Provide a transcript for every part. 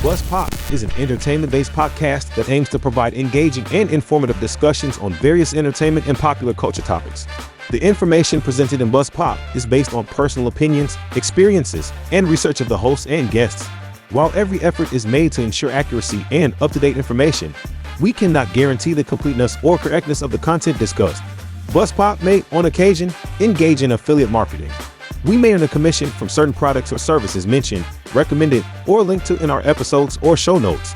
Buzz Pop is an entertainment-based podcast that aims to provide engaging and informative discussions on various entertainment and popular culture topics. The information presented in Buzz Pop is based on personal opinions, experiences, and research of the hosts and guests. While every effort is made to ensure accuracy and up-to-date information, we cannot guarantee the completeness or correctness of the content discussed. Buzz Pop may, on occasion, engage in affiliate marketing. We may earn a commission from certain products or services mentioned, recommended, or linked to in our episodes or show notes.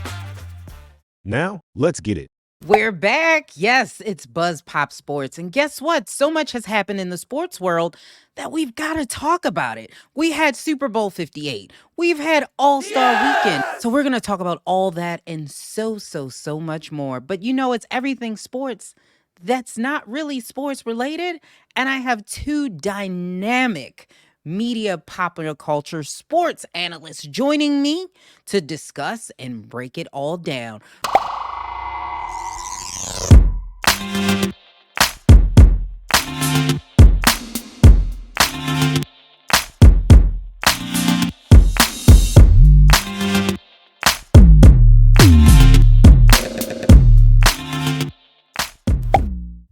Now, let's get it. We're back. Yes, it's Buzz Pop Sports. And guess what? So much has happened in the sports world that we've got to talk about it. We had Super Bowl 58. We've had All-Star Weekend. So we're going to talk about all that and so much more. But you know, it's everything sports that's not really sports related. And I have two dynamic media popular culture sports analysts joining me to discuss and break it all down.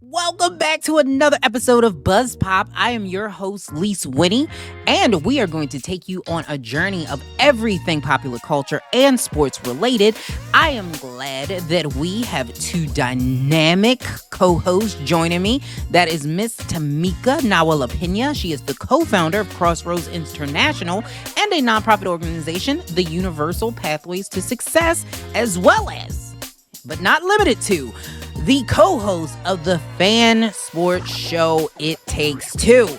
Welcome back to another episode of Buzz Pop. I am your host, Lise Winnie, and we are going to take you on a journey of everything popular culture and sports related. I am glad that we have two dynamic co-hosts joining me. That is Miss Tamika Nawalapina. She is the co-founder of Crossroads International and a nonprofit organization, the Universal Pathways to Success, as well as, but not limited to, the co-host of the fan sports show It Takes Two.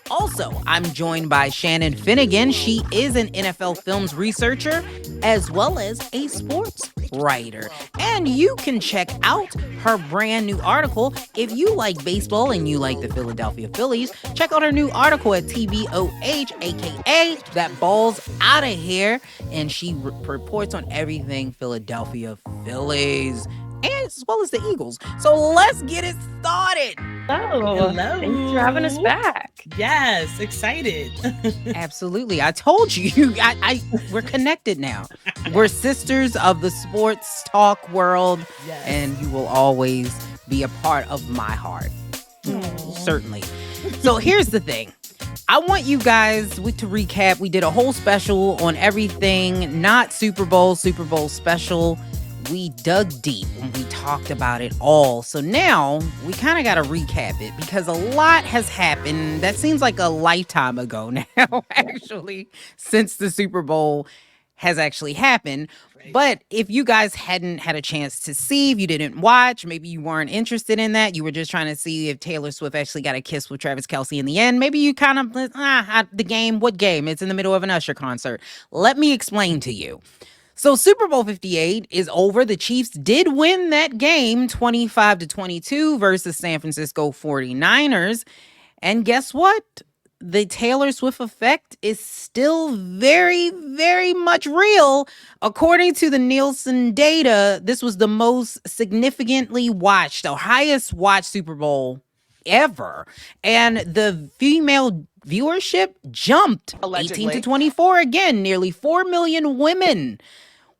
Also, I'm joined by Shannon Finnegan. She is an NFL films researcher as well as a sports writer. And you can check out her brand new article. If you like baseball and you like the Philadelphia Phillies, check out her new article at TBOH, aka That Ball's Outta Here. And she reports on everything Philadelphia Phillies, as well as the Eagles. So let's get it started. Hello. Thanks for having us back. Yes, excited. Absolutely. I told you, we're connected now. We're sisters of the sports talk world, yes. And you will always be a part of my heart. Certainly. So here's the thing. I want you guys to recap. We did a whole special on everything, not Super Bowl special. We dug deep and we talked about it all. So now we kind of got to recap it because a lot has happened. That seems like a lifetime ago now, actually, since the Super Bowl has actually happened. Right. But if you guys hadn't had a chance to see, if you didn't watch, maybe you weren't interested in that, you were just trying to see if Taylor Swift actually got a kiss with Travis Kelce in the end. Maybe you kind of, the game, what game? It's in the middle of an Usher concert. Let me explain to you. So Super Bowl 58 is over. The Chiefs did win that game 25-22 versus San Francisco 49ers. And guess what? The Taylor Swift effect is still very, very much real. According to the Nielsen data, this was the most significantly watched, the highest watched Super Bowl ever. And the female viewership jumped allegedly. 18 to 24 again. Nearly 4 million women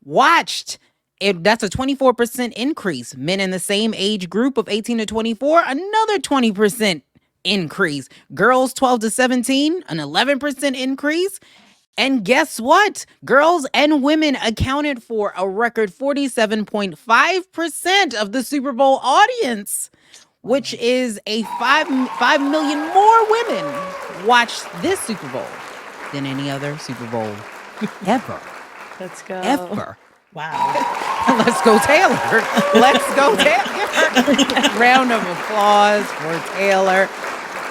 watched it. That's a 24% increase. Men in the same age group of 18 to 24, another 20% increase. Girls 12 to 17, an 11% increase. And guess what? Girls and women accounted for a record 47.5% of the Super Bowl audience, which is a 5 million more women watched this Super Bowl than any other Super Bowl ever. Let's go. Ever. Wow. Let's go, Taylor. Let's go, Taylor. Round of applause for Taylor.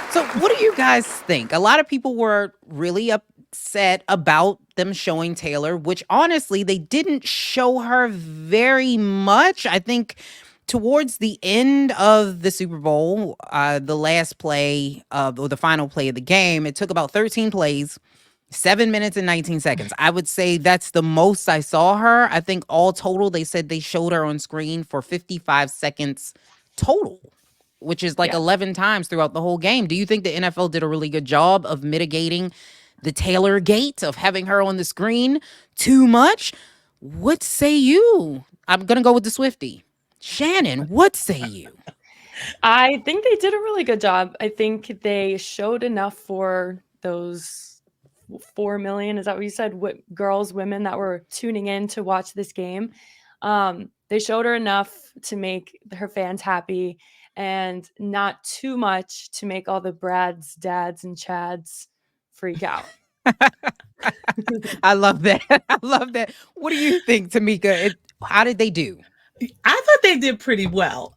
So what do you guys think? A lot of people were really upset about them showing Taylor, which honestly, they didn't show her very much. I think towards the end of the Super Bowl, the last play or the final play of the game, it took about 13 plays. 7 minutes and 19 seconds. I would say that's the most I saw her. I think all total, they said they showed her on screen for 55 seconds total, which is like 11 times throughout the whole game. Do you think the NFL did a really good job of mitigating the Taylor gate, of having her on the screen too much? What say you? I'm gonna go with the Swiftie. Shannon, what say you? I think they did a really good job. I think they showed enough for those 4 million, is that what you said? Girls, women that were tuning in to watch this game. They showed her enough to make her fans happy and not too much to make all the Brads, dads, and Chads freak out. I love that. I love that. What do you think, Tamika? How did they do? I thought they did pretty well.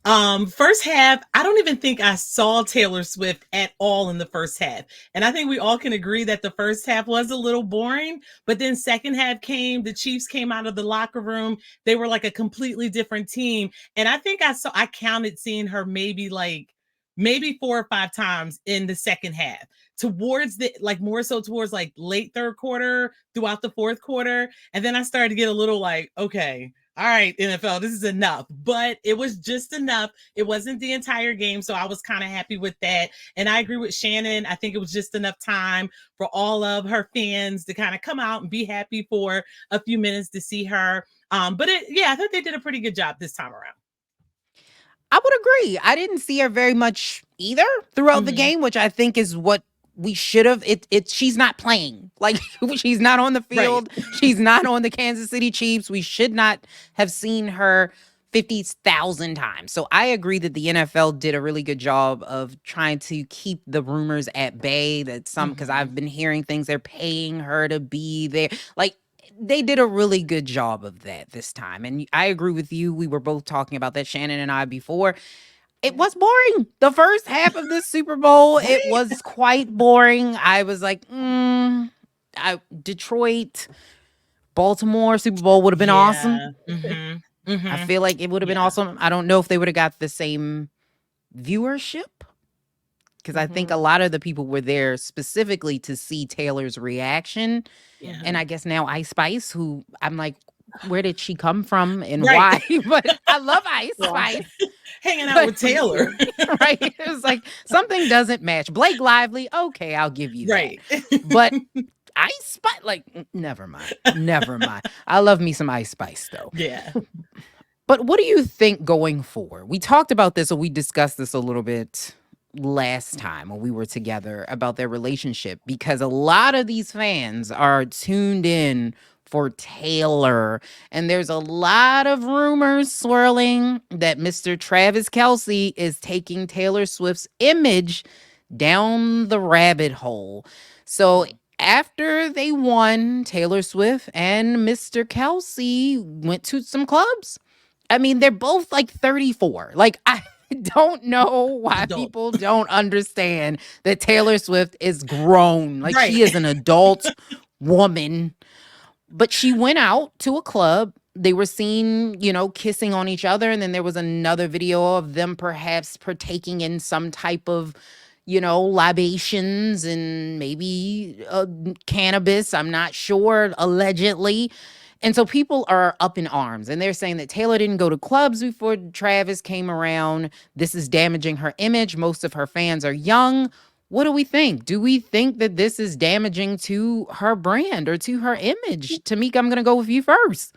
First half, I don't even think I saw Taylor Swift at all in the first half. And I think we all can agree that the first half was a little boring, but then second half came, the Chiefs came out of the locker room. They were like a completely different team. And I think I counted seeing her maybe 4 or 5 times in the second half towards the like more so towards like late third quarter throughout the fourth quarter. And then I started to get a little like, okay, all right, NFL, this is enough. But it was just enough. It wasn't the entire game. So I was kind of happy with that. And I agree with Shannon. I think it was just enough time for all of her fans to kind of come out and be happy for a few minutes to see her. But I thought they did a pretty good job this time around. I would agree. I didn't see her very much either throughout the game, which I think is what we should have. She's not playing. Like, she's not on the field. Right. She's not on the Kansas City Chiefs. We should not have seen her 50,000 times. So I agree that the NFL did a really good job of trying to keep the rumors at bay that because I've been hearing things, they're paying her to be there. Like, they did a really good job of that this time. And I agree with you. We were both talking about that, Shannon and I, before. It was boring. The first half of this Super Bowl, it was quite boring. I was like, Detroit, Baltimore Super Bowl would have been awesome. I feel like it would have been awesome. I don't know if they would have got the same viewership, because I think a lot of the people were there specifically to see Taylor's reaction. Yeah. And I guess now Ice Spice, who I'm like, where did she come from and why? But I love Ice Spice. Hanging out with Taylor. Right. It was like, something doesn't match. Blake Lively, okay, I'll give you that. But Ice Spice, like, never mind. Never mind. I love me some Ice Spice, though. Yeah. But what do you think going forward? We talked about this, or we discussed this a little bit last time when we were together about their relationship, because a lot of these fans are tuned in for Taylor, and there's a lot of rumors swirling that Mr. Travis Kelce is taking Taylor Swift's image down the rabbit hole. So after they won, Taylor Swift and Mr. Kelce went to some clubs. I mean, they're both like 34. Like, I don't know why people don't understand that Taylor Swift is grown. Like, she is an adult woman. But she went out to a club. They were seen, kissing on each other. And then there was another video of them perhaps partaking in some type of, libations and maybe cannabis. I'm not sure, allegedly. And so people are up in arms, and they're saying that Taylor didn't go to clubs before Travis came around. This is damaging her image. Most of her fans are young. What do we think? Do we think that this is damaging to her brand or to her image? Tamika, I'm going to go with you first.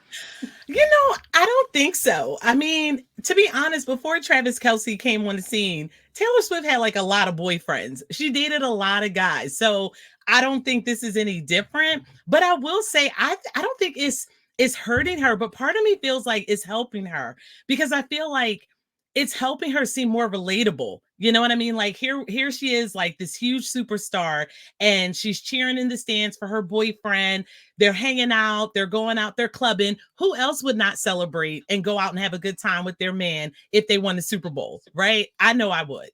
I don't think so. I mean, to be honest, before Travis Kelce came on the scene, Taylor Swift had like a lot of boyfriends. She dated a lot of guys. So I don't think this is any different. But I will say, I don't think it's hurting her. But part of me feels like it's helping her, because I feel like it's helping her seem more relatable. You know what I mean? Like, here she is, like this huge superstar, and she's cheering in the stands for her boyfriend. They're hanging out, they're going out, they're clubbing. Who else would not celebrate and go out and have a good time with their man if they won the Super Bowl, right? I know I would.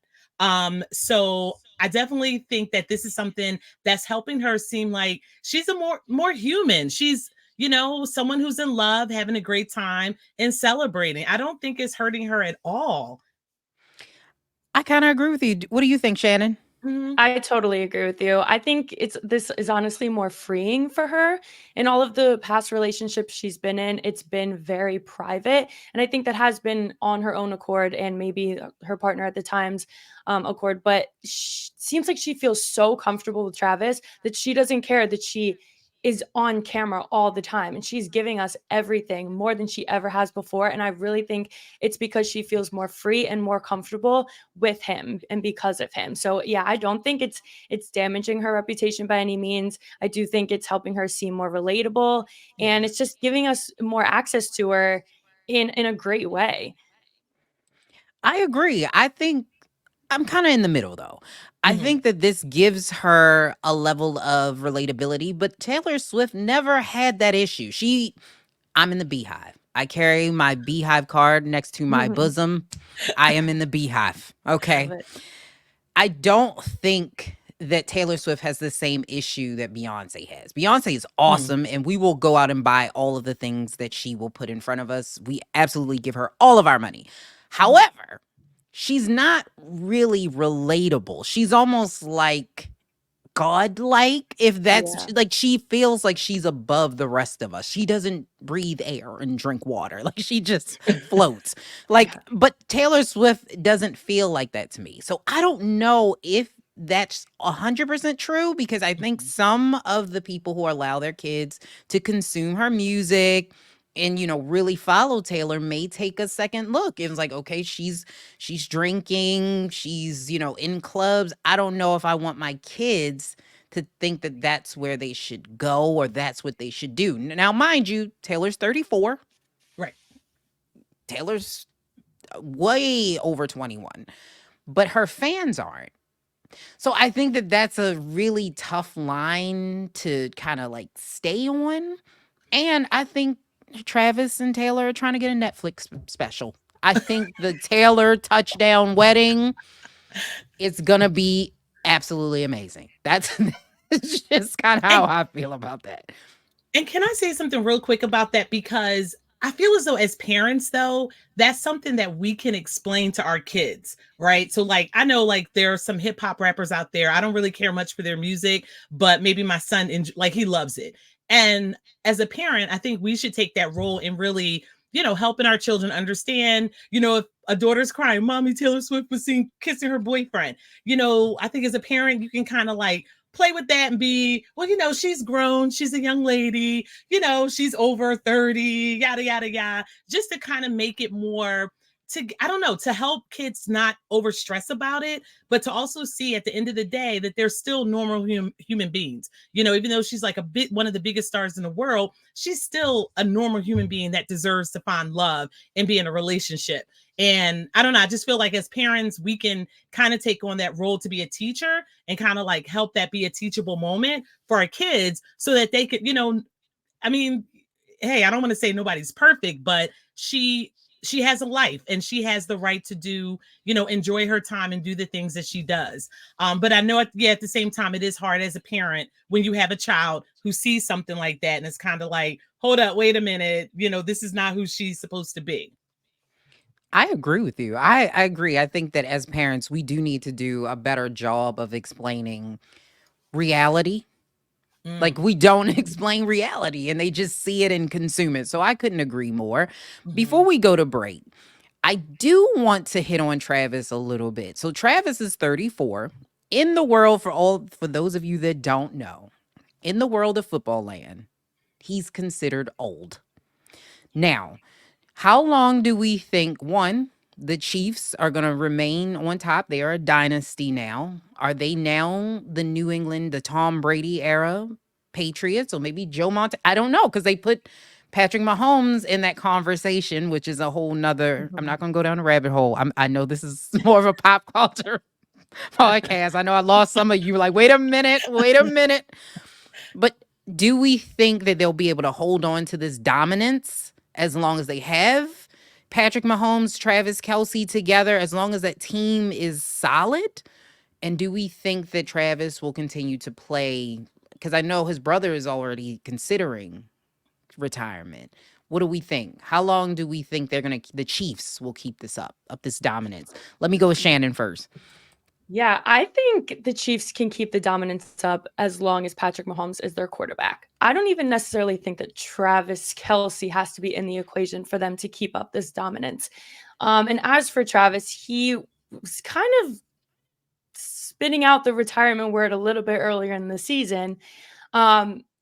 So I definitely think that this is something that's helping her seem like she's a more human. She's, someone who's in love, having a great time and celebrating. I don't think it's hurting her at all. I kind of agree with you. What do you think, Shannon? I totally agree with you. I think this is honestly more freeing for her. In all of the past relationships she's been in, it's been very private. And I think that has been on her own accord, and maybe her partner at the time's accord. But seems like she feels so comfortable with Travis that she doesn't care that she is on camera all the time, and she's giving us everything more than she ever has before. And I really think it's because she feels more free and more comfortable with him and because of him. So yeah, I don't think it's damaging her reputation by any means. I do think it's helping her seem more relatable, and it's just giving us more access to her in a great way. I agree. I think I'm kind of in the middle though. I Mhm. think that this gives her a level of relatability, but Taylor Swift never had that issue. I'm in the beehive. I carry my beehive card next to my bosom. I am in the beehive. Love Okay. it. I don't think that Taylor Swift has the same issue that Beyonce has. Beyonce is Mhm. awesome, and we will go out and buy all of the things that she will put in front of us. We absolutely give her all of our money. However, she's not really relatable. She's almost like godlike, if that's Yeah. like she feels like she's above the rest of us. She doesn't breathe air and drink water. Like she just floats. Like, Yeah. but Taylor Swift doesn't feel like that to me. So I don't know if that's 100% true, because I think Mhm. some of the people who allow their kids to consume her music and really follow Taylor may take a second look. It was like, okay, she's drinking, she's in clubs. I don't know if I want my kids to think that that's where they should go or that's what they should do. Now, mind you, Taylor's 34. Right. Taylor's way over 21, but her fans aren't. So I think that that's a really tough line to kind of like stay on. And I think Travis and Taylor are trying to get a Netflix special. I think the Taylor touchdown wedding is gonna be absolutely amazing. That's it's just kind of how And I feel about that. And can I say something real quick about that? Because I feel as though, as parents, though, that's something that we can explain to our kids, right? So, like, I know, like, there are some hip hop rappers out there. I don't really care much for their music, but maybe my son, like, he loves it. And as a parent, I think we should take that role in really, helping our children understand, if a daughter's crying, Mommy, Taylor Swift was seen kissing her boyfriend. I think as a parent, you can kind of like play with that and be, well, she's grown, she's a young lady, she's over 30, yada, yada, yada, just to kind of make it more I don't know, to help kids not over stress about it, but to also see at the end of the day that they're still normal human beings. Even though she's like one of the biggest stars in the world, she's still a normal human being that deserves to find love and be in a relationship. And I don't know, I just feel like as parents, we can kind of take on that role to be a teacher and kind of like help that be a teachable moment for our kids so that they could, I mean, hey, I don't want to say nobody's perfect, but she has a life and she has the right to do, enjoy her time and do the things that she does. But I know at the same time, it is hard as a parent when you have a child who sees something like that and it's kind of like, hold up, wait a minute, this is not who she's supposed to be. I agree with you. I agree. I think that as parents, we do need to do a better job of explaining reality. Like Mm. we don't explain reality and they just see it and consume it. So I couldn't agree more. Before Mhm. we go to break, I do want to hit on Travis a little bit. So Travis is 34. In the world, for those of you that don't know, in the world of football land, he's considered old. Now, how long do we think, one, the Chiefs are going to remain on top? They are a dynasty now. Are they now the New England, the Tom Brady era Patriots, or maybe Joe Montana? I don't know, because they put Patrick Mahomes in that conversation, which is a whole nother. I'm Mhm. not going to go down a rabbit hole. I know this is more of a pop culture podcast. I know I lost some of you. Like, wait a minute, wait a minute. But do we think that they'll be able to hold on to this dominance as long as they have Patrick Mahomes, Travis Kelce together, as long as that team is solid? And do we think that Travis will continue to play? Because I know his brother is already considering retirement. What do we think? How long do we think the Chiefs will keep up this dominance? Let me go with Shannon first. Yeah, I think the Chiefs can keep the dominance up as long as Patrick Mahomes is their quarterback. I don't even necessarily think that Travis Kelce has to be in the equation for them to keep up this dominance. And as for Travis, he was kind of spitting out the retirement word a little bit earlier in the season.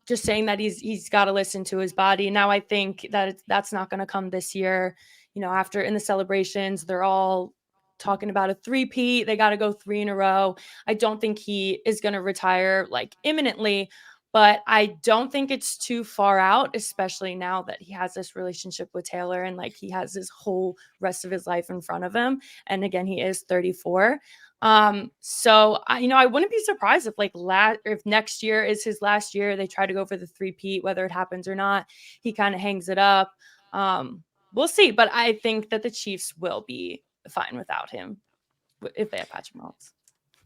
just saying that he's got to listen to his body. Now I think that that's not going to come this year. After in the celebrations, they're all talking about a three-peat. They got to go 3 in a row. I don't think he is going to retire like imminently, but I don't think it's too far out, especially now that he has this relationship with Taylor and like he has his whole rest of his life in front of him. And again, he is 34. So I wouldn't be surprised if if next year is his last year, they try to go for the three-peat, whether it happens or not, he kind of hangs it up. We'll see, but I think that the Chiefs will be fine without him if they have Patrick Mahomes.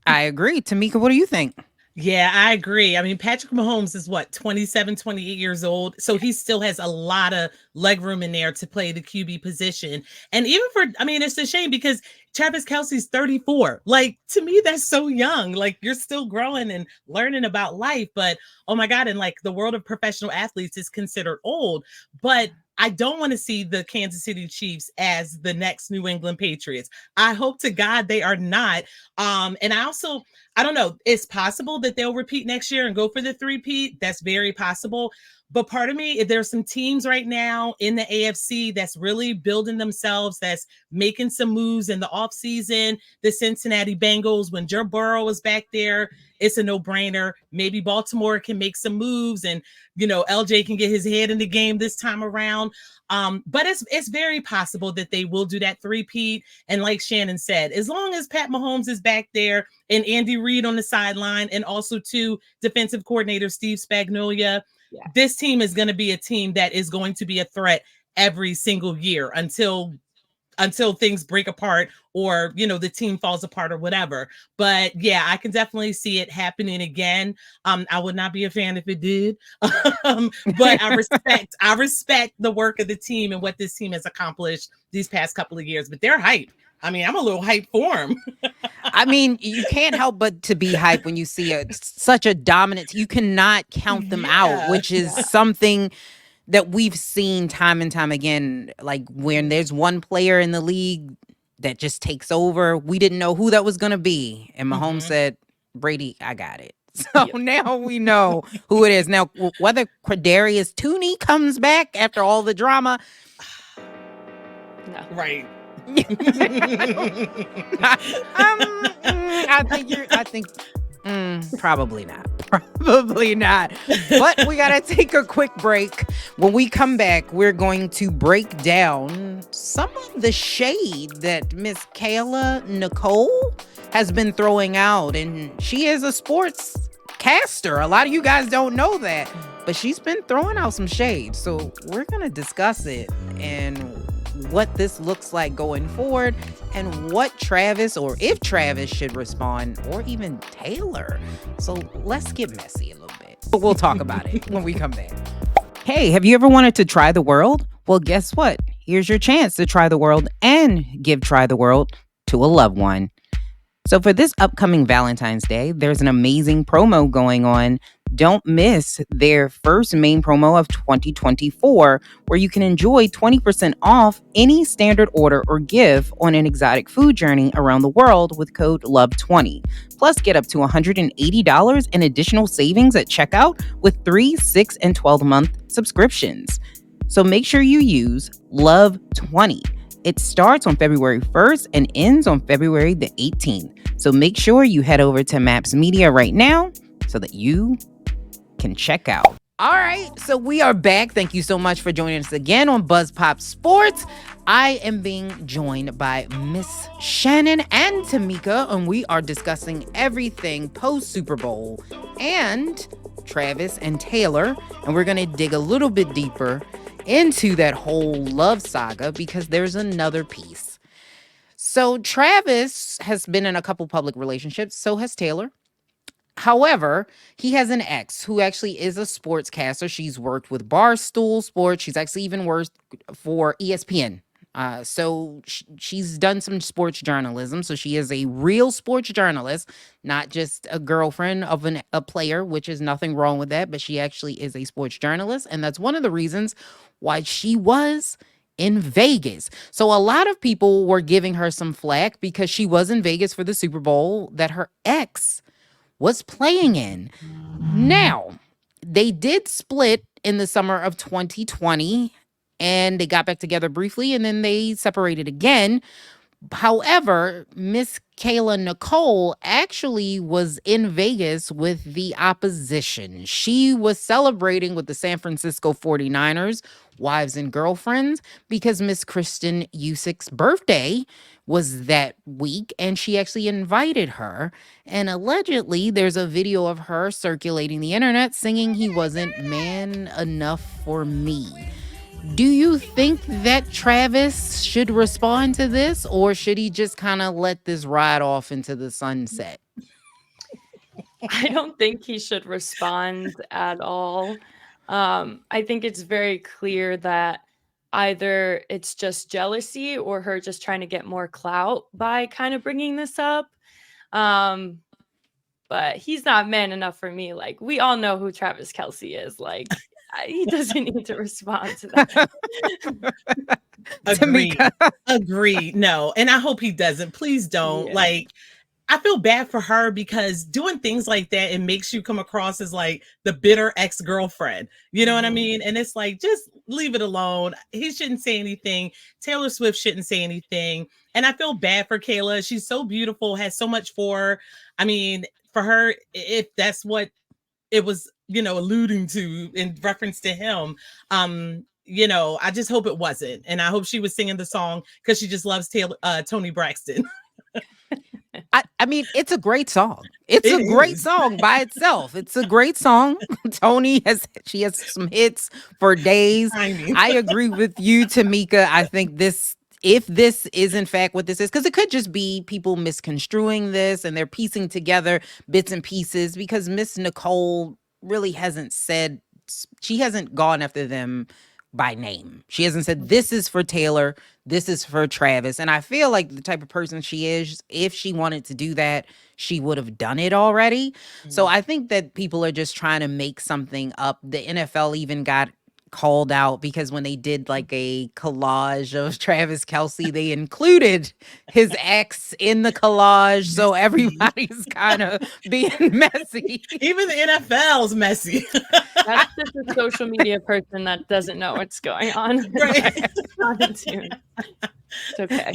I agree. Tamika, what do you think? Yeah, I agree. I mean, Patrick Mahomes is what, 27, 28 years old. So he still has a lot of leg room in there to play the QB position. And even it's a shame because Travis Kelce's 34. Like, to me, that's so young. Like, you're still growing and learning about life. But, oh my God, and like the world of professional athletes is considered old. But I don't want to see the Kansas City Chiefs as the next New England Patriots. I hope to God they are not. And I don't know. It's possible that they'll repeat next year and go for the three-peat. That's very possible. But part of me, there's some teams right now in the AFC that's really building themselves, that's making some moves in the offseason. The Cincinnati Bengals, when Joe Burrow is back there, it's a no-brainer. Maybe Baltimore can make some moves and, LJ can get his head in the game this time around. But it's very possible that they will do that three-peat. And like Shannon said, as long as Pat Mahomes is back there and Andy Reid on the sideline and also defensive coordinator Steve Spagnuolo, this team is going to be a team that is going to be a threat every single year until things break apart or, the team falls apart or whatever. But yeah, I can definitely see it happening again. I would not be a fan if it did. But I respect the work of the team and what this team has accomplished these past couple of years, but they're hype. I mean, I'm a little hyped for them. I mean, you can't help but to be hyped when you see such a dominant. You cannot count them out, which is something that we've seen time and time again. Like when there's one player in the league that just takes over, we didn't know who that was going to be. And Mahomes said, Brady, I got it. So now we know who it is. Now, whether Kadarius Toney comes back after all the drama. No. Right. I think probably not. Probably not. But we got to take a quick break. When we come back, we're going to break down some of the shade that Miss Kayla Nicole has been throwing out. And she is a sports caster. A lot of you guys don't know that. But she's been throwing out some shade. So we're going to discuss it and what this looks like going forward and what Travis, or if Travis should respond, or even Taylor. So let's get messy a little bit. But we'll talk about it when we come back. Hey, have you ever wanted to try the world? Well, guess what? Here's your chance to try the world and give Try the World to a loved one. So for this upcoming Valentine's Day, there's an amazing promo going on. Don't miss their first main promo of 2024, where you can enjoy 20% off any standard order or gift on an exotic food journey around the world with code LOVE20. Plus, get up to $180 in additional savings at checkout with 3, 6, and 12-month subscriptions. So make sure you use LOVE20. It starts on February 1st and ends on February the 18th. So make sure you head over to M.A.P.S Media right now so that you can check out. All right, so we are back. Thank you so much for joining us again on Buzz Pop Sports. I am being joined by Miss Shannon and Tamika, and we are discussing everything post Super Bowl and Travis and Taylor, and we're going to dig a little bit deeper into that whole love saga because there's another piece. So Travis has been in a couple public relationships, so has Taylor. However, he has an ex who actually is a sportscaster. She's worked with Barstool Sports. She's actually even worked for ESPN. So she's done some sports journalism. So she is a real sports journalist, not just a girlfriend of a player, which is nothing wrong with that. But she actually is a sports journalist. And that's one of the reasons why she was in Vegas. So a lot of people were giving her some flack because she was in Vegas for the Super Bowl that her ex was playing in. Now, They did split in the summer of 2020, and they got back together briefly, and then they separated again. However, Miss Kayla Nicole actually was in Vegas with the opposition. She was celebrating with the San Francisco 49ers, wives and girlfriends, because Miss Kristen Usick's birthday was that week, and she actually invited her. And allegedly, there's a video of her circulating the internet singing "He Wasn't Man Enough for Me." Do you think that Travis should respond to this, or should he just kind of let this ride off into the sunset? I don't think he should respond at all. I think it's very clear that either it's just jealousy or her just trying to get more clout by kind of bringing this up. But he's not man enough for me. Like, we all know who Travis Kelce is. Like, he doesn't need to respond to that. Agree. No, and I hope he doesn't. Please don't. Yeah. Like, I feel bad for her because doing things like that, it makes you come across as like the bitter ex-girlfriend. You know what I mean? And it's like, just leave it alone. He shouldn't say anything. Taylor Swift shouldn't say anything. And I feel bad for Kayla. She's so beautiful, has so much for her. I mean, for her, if that's what it was, alluding to in reference to him, I just hope it wasn't. And I hope she was singing the song because she just loves Toni Braxton. I mean, it's a great song. It's a great song by itself. It's a great song. Toni has some hits for days. I agree with you, Tamika. I think if this is in fact what this is, because it could just be people misconstruing this and they're piecing together bits and pieces, because Miss Nicole really hasn't gone after them by name. She hasn't said this is for Taylor, this is for Travis. And I feel like the type of person she is, if she wanted to do that, she would have done it already. So I think that people are just trying to make something up. The NFL even got called out because when they did like a collage of Travis Kelce, they included his ex in the collage. So everybody's kind of being messy. Even the NFL's messy. That's just a social media person that doesn't know what's going on. Right. It's okay.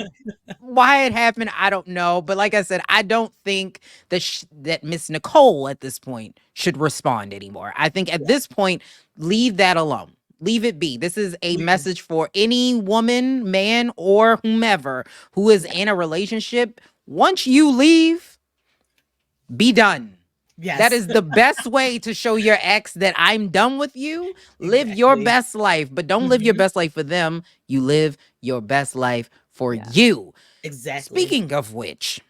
Why it happened, I don't know. But like I said, I don't think that Miss Nicole at this point should respond anymore. I think at this point, leave that alone. Leave it be. This is a message for any woman, man, or whomever who is in a relationship. Once you leave, be done. Yes. That is the best way to show your ex that I'm done with you. Live your best life, but don't live your best life for them. You live your best life for you. Exactly. Speaking of which,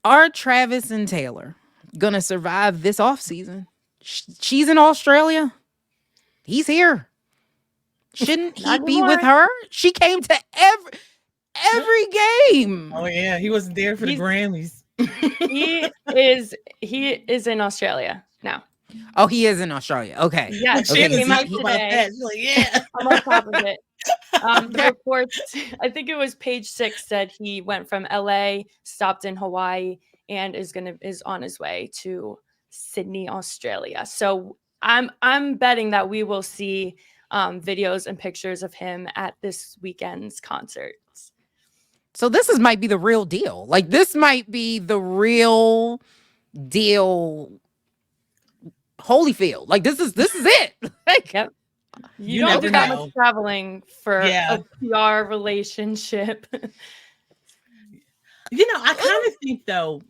are Travis and Taylor gonna survive this offseason? She's in Australia. He's here. Shouldn't he be with her? She came to every game. Oh yeah, he wasn't there for the Grammys. He is in Australia now. Oh, he is in Australia. Okay. Yeah, she came out today. Like, yeah, I'm on top of it. The reports, I think it was Page 6, said he went from LA, stopped in Hawaii, and is on his way to Sydney, Australia. So I'm betting that we will see videos and pictures of him at this weekend's concerts. So this might be the real deal. Like, this might be the real deal. Holyfield. Like, this is it. Like, yep. You don't do that much traveling for a PR relationship. I kind of think though,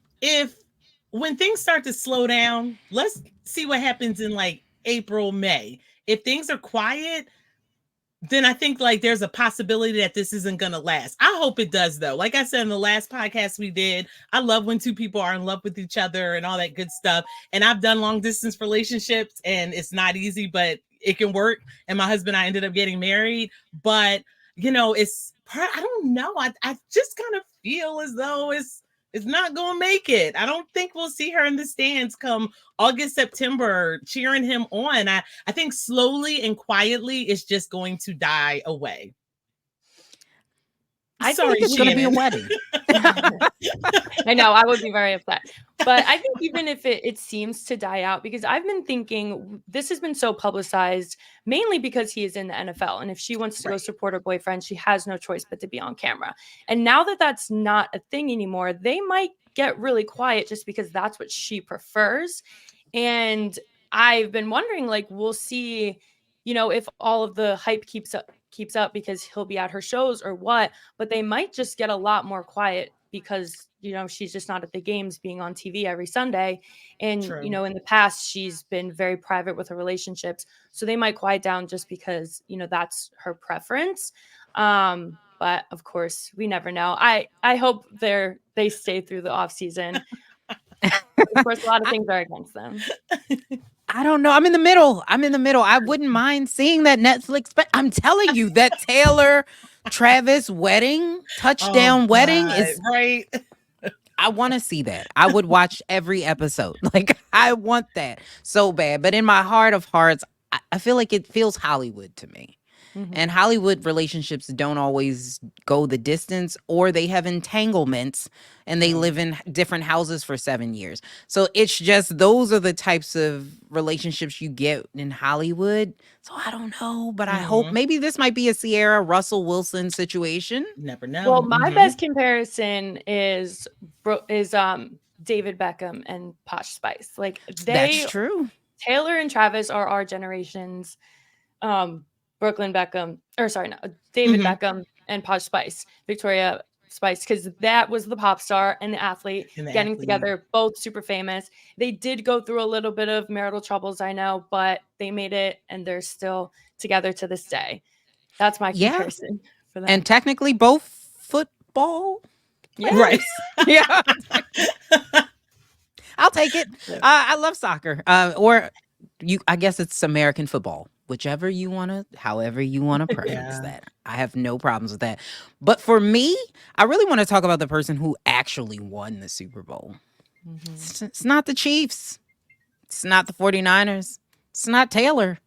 when things start to slow down, let's see what happens in like April, May. If things are quiet, then I think like there's a possibility that this isn't going to last. I hope it does though. Like I said in the last podcast we did, I love when two people are in love with each other and all that good stuff. And I've done long distance relationships and it's not easy, but it can work. And my husband and I ended up getting married. But, I don't know. I just kind of feel as though it's not going to make it. I don't think we'll see her in the stands come August, September, cheering him on. I think slowly and quietly it's just going to die away. I think it's going to be a wedding. I know. I would be very upset. But I think even if it seems to die out, because I've been thinking this has been so publicized mainly because he is in the NFL. And if she wants to go Right. support her boyfriend, she has no choice but to be on camera. And now that that's not a thing anymore, they might get really quiet just because that's what she prefers. And I've been wondering, like, we'll see, if all of the hype keeps up because he'll be at her shows or what, but they might just get a lot more quiet because she's just not at the games being on TV every Sunday. And True. in the past she's been very private with her relationships, so they might quiet down just because that's her preference. But of course we never know. I hope they stay through the off season. Of course a lot of things are against them. I don't know. I'm in the middle. I wouldn't mind seeing that Netflix, but I'm telling you that Taylor Travis wedding, touchdown wedding is right. I want to see that. I would watch every episode. Like, I want that so bad. But in my heart of hearts, I feel like it feels Hollywood to me. Mhm. And Hollywood relationships don't always go the distance, or they have entanglements and they live in different houses for 7 years. So it's just those are the types of relationships you get in Hollywood. So I don't know, but I hope maybe this might be a Sierra Russell Wilson situation. Never know. Well, my best comparison is David Beckham and Posh Spice. Like That's true. Taylor and Travis are our generation's Brooklyn Beckham, or sorry, no, David Beckham and Posh Spice, Victoria Spice, because that was the pop star and the athlete getting together, both super famous. They did go through a little bit of marital troubles, I know, but they made it and they're still together to this day. That's my comparison for them. And technically both football. Yeah. Right. Yeah. I'll take it. I love soccer. I guess it's American football. Whichever you want to, however you want to preference that. I have no problems with that. But for me, I really want to talk about the person who actually won the Super Bowl. It's not the Chiefs. It's not the 49ers. It's not Taylor.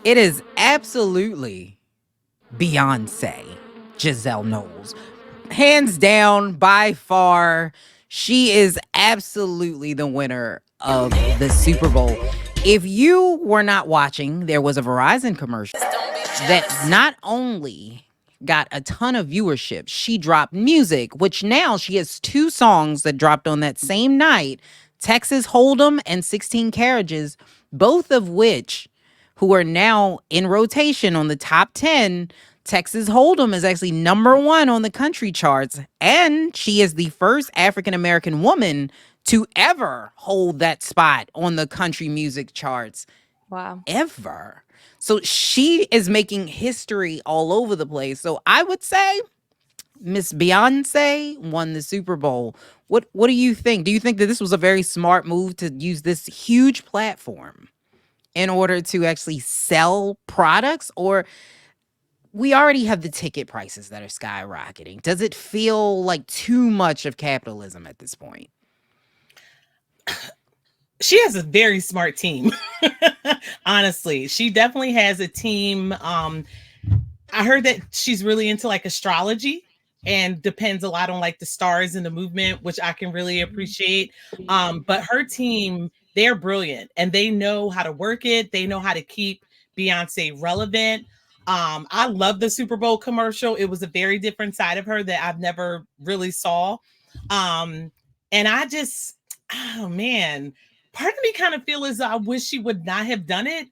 It is absolutely Beyonce, Giselle Knowles. Hands down, by far, she is absolutely the winner of the Super Bowl. If you were not watching, there was a Verizon commercial that not only got a ton of viewership, she dropped music, which now she has 2 songs that dropped on that same night, Texas Hold'em and 16 Carriages, both of which who are now in rotation on the top 10. Texas Hold'em is actually #1 on the country charts, and she is the first African-American woman to ever hold that spot on the country music charts. Wow. Ever. So she is making history all over the place. So I would say Miss Beyonce won the Super Bowl. What do you think? Do you think that this was a very smart move to use this huge platform in order to actually sell products? Or we already have the ticket prices that are skyrocketing. Does it feel like too much of capitalism at this point? She has a very smart team. Honestly, she definitely has a team. I heard that she's really into like astrology and depends a lot on like the stars and the movement, which I can really appreciate. But her team, they're brilliant and they know how to work it. They know how to keep Beyonce relevant. I love the Super Bowl commercial. It was a very different side of her that I've never really saw. And I just, oh man, part of me kind of feel as though I wish she would not have done it,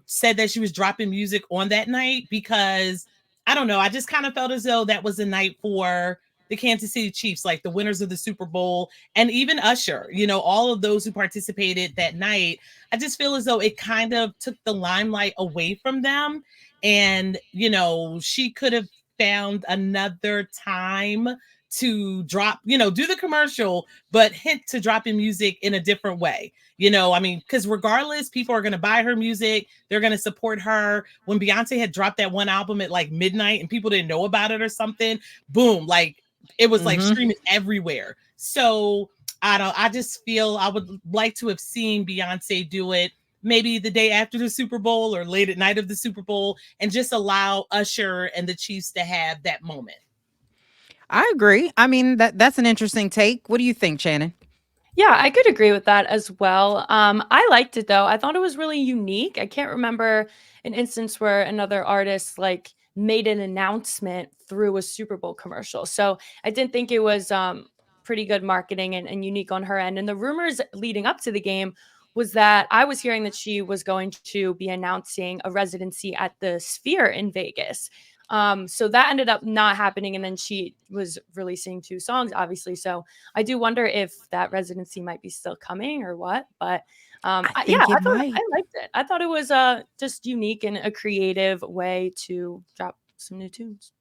said that she was dropping music on that night, because I don't know. I just kind of felt as though that was a night for the Kansas City Chiefs, like the winners of the Super Bowl, and even Usher, all of those who participated that night. I just feel as though it kind of took the limelight away from them. And, she could have found another time to drop, do the commercial, but hint to dropping music in a different way. Because regardless, people are going to buy her music. They're going to support her. When Beyonce had dropped that one album at like midnight and people didn't know about it or something, boom, like it was like streaming everywhere. So I just feel I would like to have seen Beyonce do it maybe the day after the Super Bowl or late at night of the Super Bowl, and just allow Usher and the Chiefs to have that moment. I agree. I mean, that's an interesting take. What do you think, Shannon? Yeah, I could agree with that as well. I liked it though. I thought it was really unique. I can't remember an instance where another artist like made an announcement through a Super Bowl commercial. So I didn't think it was pretty good marketing and unique on her end. And the rumors leading up to the game was that I was hearing that she was going to be announcing a residency at the Sphere in Vegas. So that ended up not happening. And then she was releasing 2 songs, obviously. So I do wonder if that residency might be still coming or what. But I yeah, think it might. I liked it. I thought it was just unique and a creative way to drop some new tunes.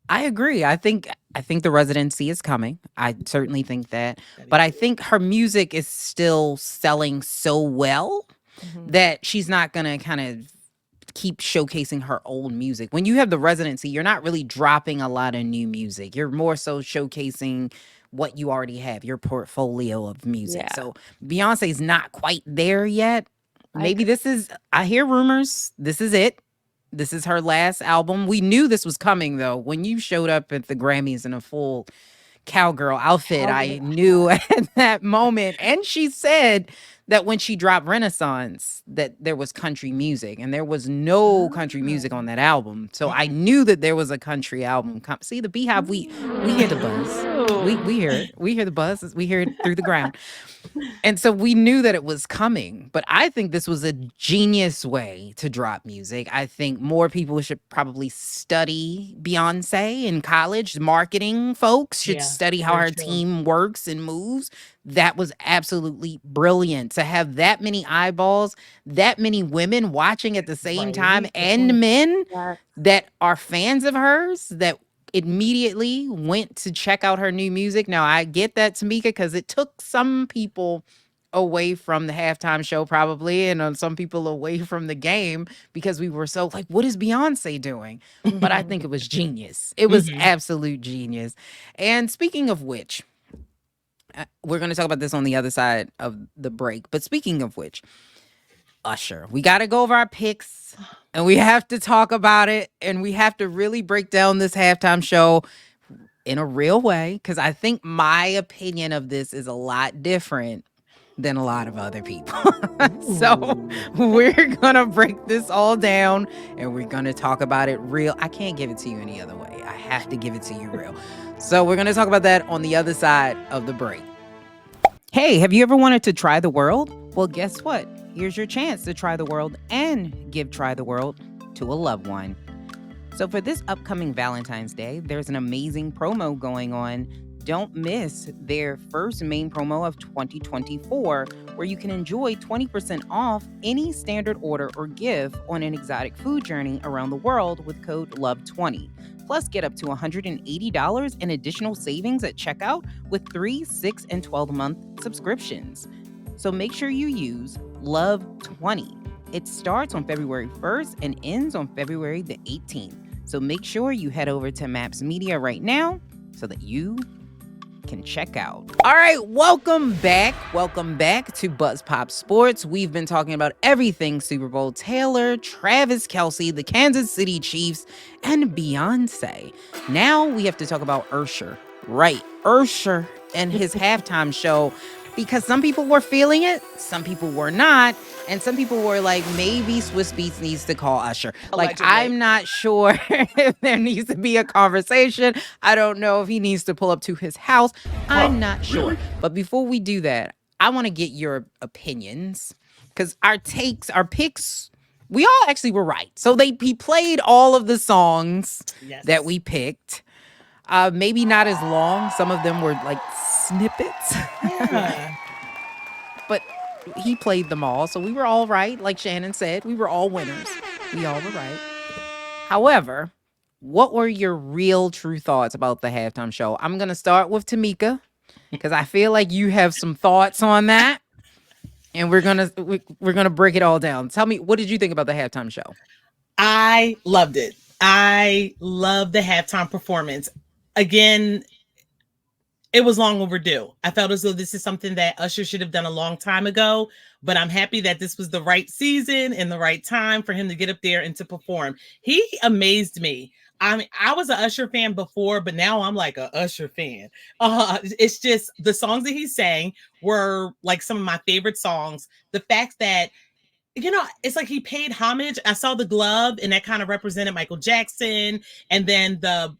I agree. I think the residency is coming. I certainly think that. But I think her music is still selling so well that she's not going to kind of keep showcasing her old music. When you have the residency, you're not really dropping a lot of new music. You're more so showcasing what you already have, your portfolio of music. Yeah. So Beyonce's not quite there yet. I Maybe I hear rumors, this is it. This is her last album. We knew this was coming though. When you showed up at the Grammys in a full cowgirl outfit, I knew at that moment. And she said that when she dropped Renaissance, that there was country music, and there was no country music on that album. So I knew that there was a country album. See, the Beehive, we hear the buzz. We hear it. We hear the buzz. We hear it through the ground. And so we knew that it was coming. But I think this was a genius way to drop music. I think more people should probably study Beyonce in college. Marketing folks should study how her team works and moves. That was absolutely brilliant to have that many eyeballs, that many women watching at the same time, and men that are fans of hers that immediately went to check out her new music. Now, I get that, Tamika, because it took some people away from the halftime show probably, and some people away from the game because we were so like, what is Beyonce doing? But I think it was genius. It was absolute genius. And speaking of which, we're going to talk about this on the other side of the break. But speaking of which, Usher, we got to go over our picks, and we have to talk about it, and we have to really break down this halftime show in a real way, because I think my opinion of this is a lot different than a lot of other people. So we're going to break this all down, and we're going to talk about it real. I can't give it to you any other way. I have to give it to you real. So we're going to talk about that on the other side of the break. Hey, have you ever wanted to try the world? Well, guess what? Here's your chance to try the world and give Try the World to a loved one. So for this upcoming Valentine's Day, there's an amazing promo going on. Don't miss their first main promo of 2024, where you can enjoy 20% off any standard order or gift on an exotic food journey around the world with code LOVE20. Plus, get up to $180 in additional savings at checkout with 3, 6, and 12-month subscriptions. So make sure you use LOVE20. It starts on February 1st and ends on February the 18th. So make sure you head over to M.A.P.S Media right now so that you can check out. All right, welcome back. Welcome back to Buzz Pop Sports. We've been talking about everything Super Bowl. Taylor, Travis Kelce, the Kansas City Chiefs, and Beyonce. Now we have to talk about Usher. Right, Usher and his halftime show. Because some people were feeling it, some people were not, and some people were like, maybe Swiss Beats needs to call Usher. Like, I'm not sure if there needs to be a conversation. I don't know if he needs to pull up to his house. I'm not sure. Really? But before we do that, I want to get your opinions, because our picks, we all actually were right. So he played all of the songs that we picked. Maybe not as long. Some of them were like snippets. Yeah. But he played them all. So we were all right. Like Shannon said, we were all winners. We all were right. However, what were your real true thoughts about the halftime show? I'm going to start with Tamika, because I feel like you have some thoughts on that. And we're going to break it all down. Tell me, what did you think about the halftime show? I loved it. I love the halftime performance. Again, it was long overdue. I felt as though this is something that Usher should have done a long time ago, but I'm happy that this was the right season and the right time for him to get up there and to perform. He amazed me. I mean, I was an Usher fan before, but now I'm like a Usher fan. It's just the songs that he sang were like some of my favorite songs. The fact that it's like he paid homage. I saw the glove, and that kind of represented Michael Jackson, and then the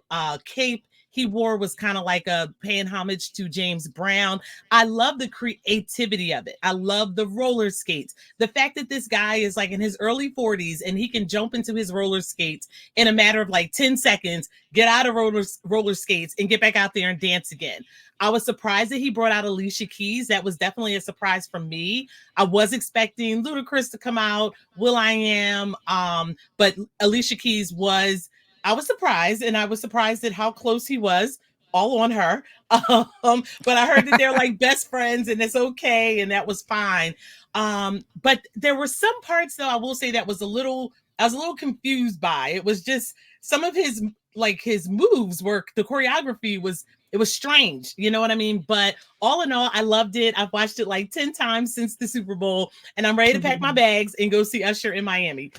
cape he wore was kind of like a paying homage to James Brown. I love the creativity of it. I love the roller skates. The fact that this guy is like in his early 40s and he can jump into his roller skates in a matter of like 10 seconds, get out of roller skates and get back out there and dance again. I was surprised that he brought out Alicia Keys. That was definitely a surprise for me. I was expecting Ludacris to come out, will.i.am, but Alicia Keys I was surprised, and I was surprised at how close he was, all on her. But I heard that they're like best friends, and it's okay, and that was fine. But there were some parts, though, I will say I was a little confused by. It was just some of his moves the choreography was, it was strange, you know what I mean? But all in all, I loved it. I've watched it like 10 times since the Super Bowl, and I'm ready to pack my bags and go see Usher in Miami.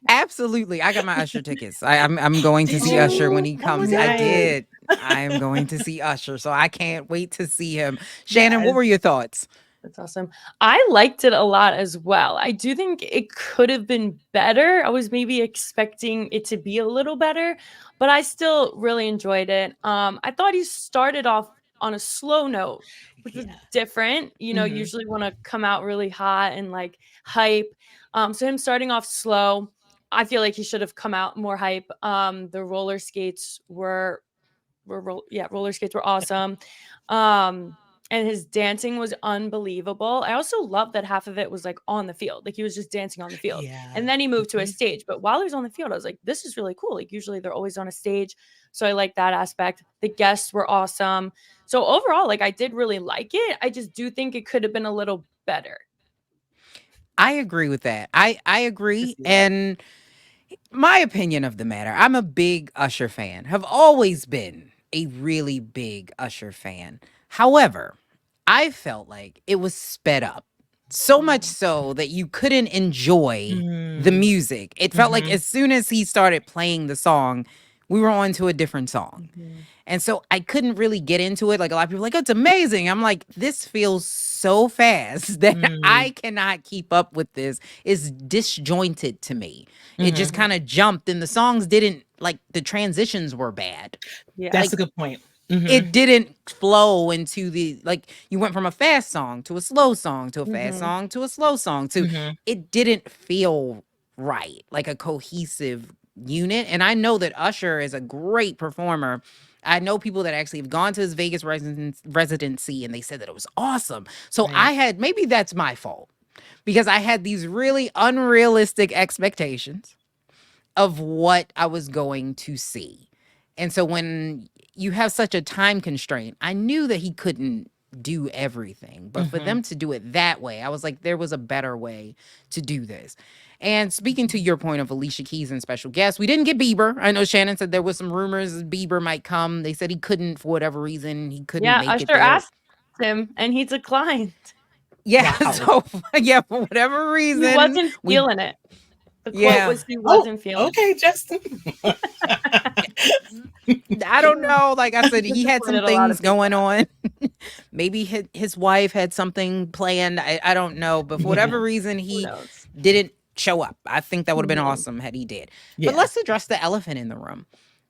Absolutely. I got my Usher tickets. I'm going to see Usher when he comes. Nice. I did. I am going to see Usher, so I can't wait to see him. Shannon, Yes. what were your thoughts? That's awesome. I liked it a lot as well. I do think it could have been better. I was maybe expecting it to be a little better, but I still really enjoyed it. I thought he started off on a slow note, which was different. Usually want to come out really hot and like hype. So him starting off slow, I feel like he should have come out more hype. The roller skates were awesome. And his dancing was unbelievable. I also love that half of it was like on the field. Like he was just dancing on the field. Yeah. And then he moved to a stage. But while he was on the field, I was like, this is really cool. Like usually they're always on a stage. So I like that aspect. The guests were awesome. So overall, like I did really like it. I just do think it could have been a little better. I agree with that. I agree. And my opinion of the matter, I'm a big Usher fan, have always been a really big Usher fan. However, I felt like it was sped up. So much so that you couldn't enjoy the music. It felt like as soon as he started playing the song, we were on to a different song. And so I couldn't really get into it. Like a lot of people are like, oh, it's amazing. I'm like, this feels so fast that I cannot keep up with this. It's disjointed to me. It just kind of jumped, and the songs didn't, like, the transitions were bad. Yeah. That's a good point. It didn't flow into like you went from a fast song to a slow song to a fast song to a slow song to it didn't feel right, like a cohesive unit. And I know that Usher is a great performer. I know people that actually have gone to his Vegas residency and they said that it was awesome. So maybe that's my fault, because I had these really unrealistic expectations of what I was going to see. And so when you have such a time constraint, I knew that he couldn't do everything. But for them to do it that way, I was like, there was a better way to do this. And speaking to your point of Alicia Keys and special guests, we didn't get Bieber. I know Shannon said there was some rumors Bieber might come. They said he couldn't, for whatever reason, he couldn't make Usher it there. asked him and he declined. Yeah, so for whatever reason. He wasn't feeling it. The quote was he wasn't feeling okay, Justin. I don't know. Like I said, he had some things going on. Maybe his wife had something planned. I don't know. But for whatever reason, he didn't show up. I think that would have been awesome had he did. Yeah. But let's address the elephant in the room.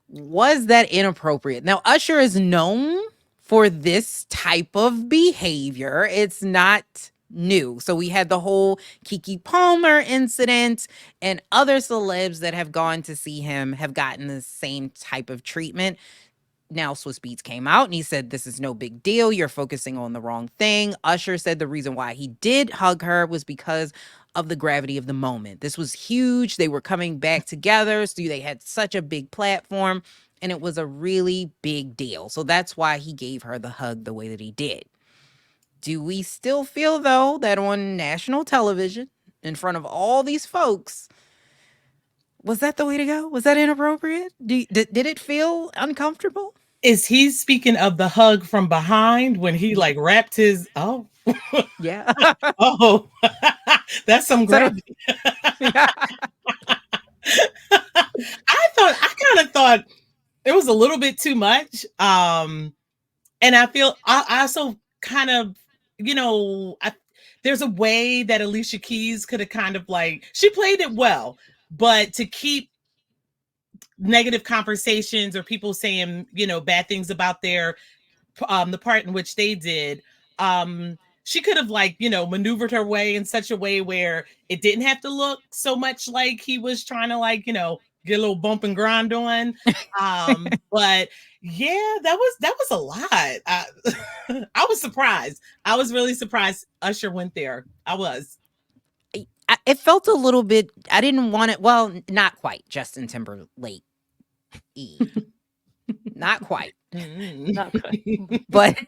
Was that inappropriate? Now, Usher is known for this type of behavior. It's not new. So we had the whole Keke Palmer incident, and other celebs that have gone to see him have gotten the same type of treatment. Now Swizz Beatz came out and he said, this is no big deal. You're focusing on the wrong thing. Usher said the reason why he did hug her was because of the gravity of the moment. This was huge. They were coming back together. So they had such a big platform, and it was a really big deal. So that's why he gave her the hug the way that he did. Do we still feel, though, that on national television, in front of all these folks, was that the way to go? Was that inappropriate? Did it feel uncomfortable? Is he speaking of the hug from behind when he like wrapped his, yeah. That's some gravity. I was a little bit too much. And I feel I also kind of, there's a way that Alicia Keys could have kind of like, she played it well, but to keep negative conversations or people saying, bad things about their the part in which they did, she could have like, maneuvered her way in such a way where it didn't have to look so much like he was trying to like, get a little bump and grind on. But yeah, that was a lot. I was surprised. I was really surprised Usher went there. I was. It felt a little bit, I didn't want it. Well, not quite Justin Timberlake. Not quite. Not quite. But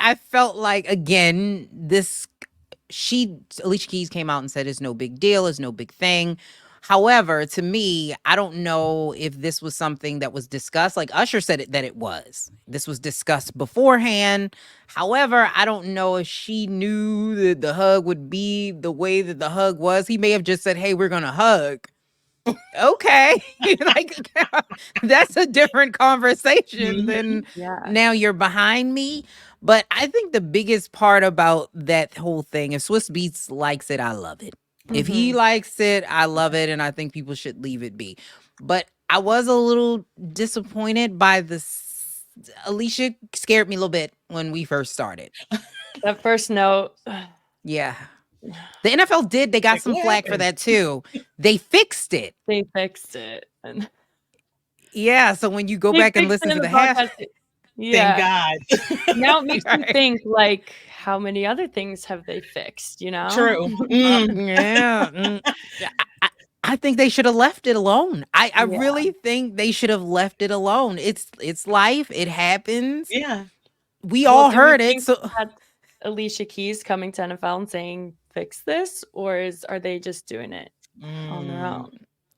I felt like, again, Alicia Keys came out and said it's no big deal, it's no big thing. However, to me, I don't know if this was something that was discussed. Like Usher said that it was. This was discussed beforehand. However, I don't know if she knew that the hug would be the way that the hug was. He may have just said, hey, we're going to hug. Okay. Like, that's a different conversation than now you're behind me. But I think the biggest part about that whole thing, if Swiss Beats likes it, I love it. If he likes it, I love it, and I think people should leave it be. But I was a little disappointed by this. Alicia scared me a little bit when we first started. That first note. Yeah. The NFL did. They got some flack for that too. They fixed it. They fixed it. And yeah, so when you go back and listen to the half. Yeah. Thank God. Now it makes me think, like, how many other things have they fixed, True. Yeah. I think they should have left it alone. I really think they should have left it alone. It's life. It happens. Yeah. We all heard it. So Alicia Keys coming to NFL and saying, fix this? Or are they just doing it on their own?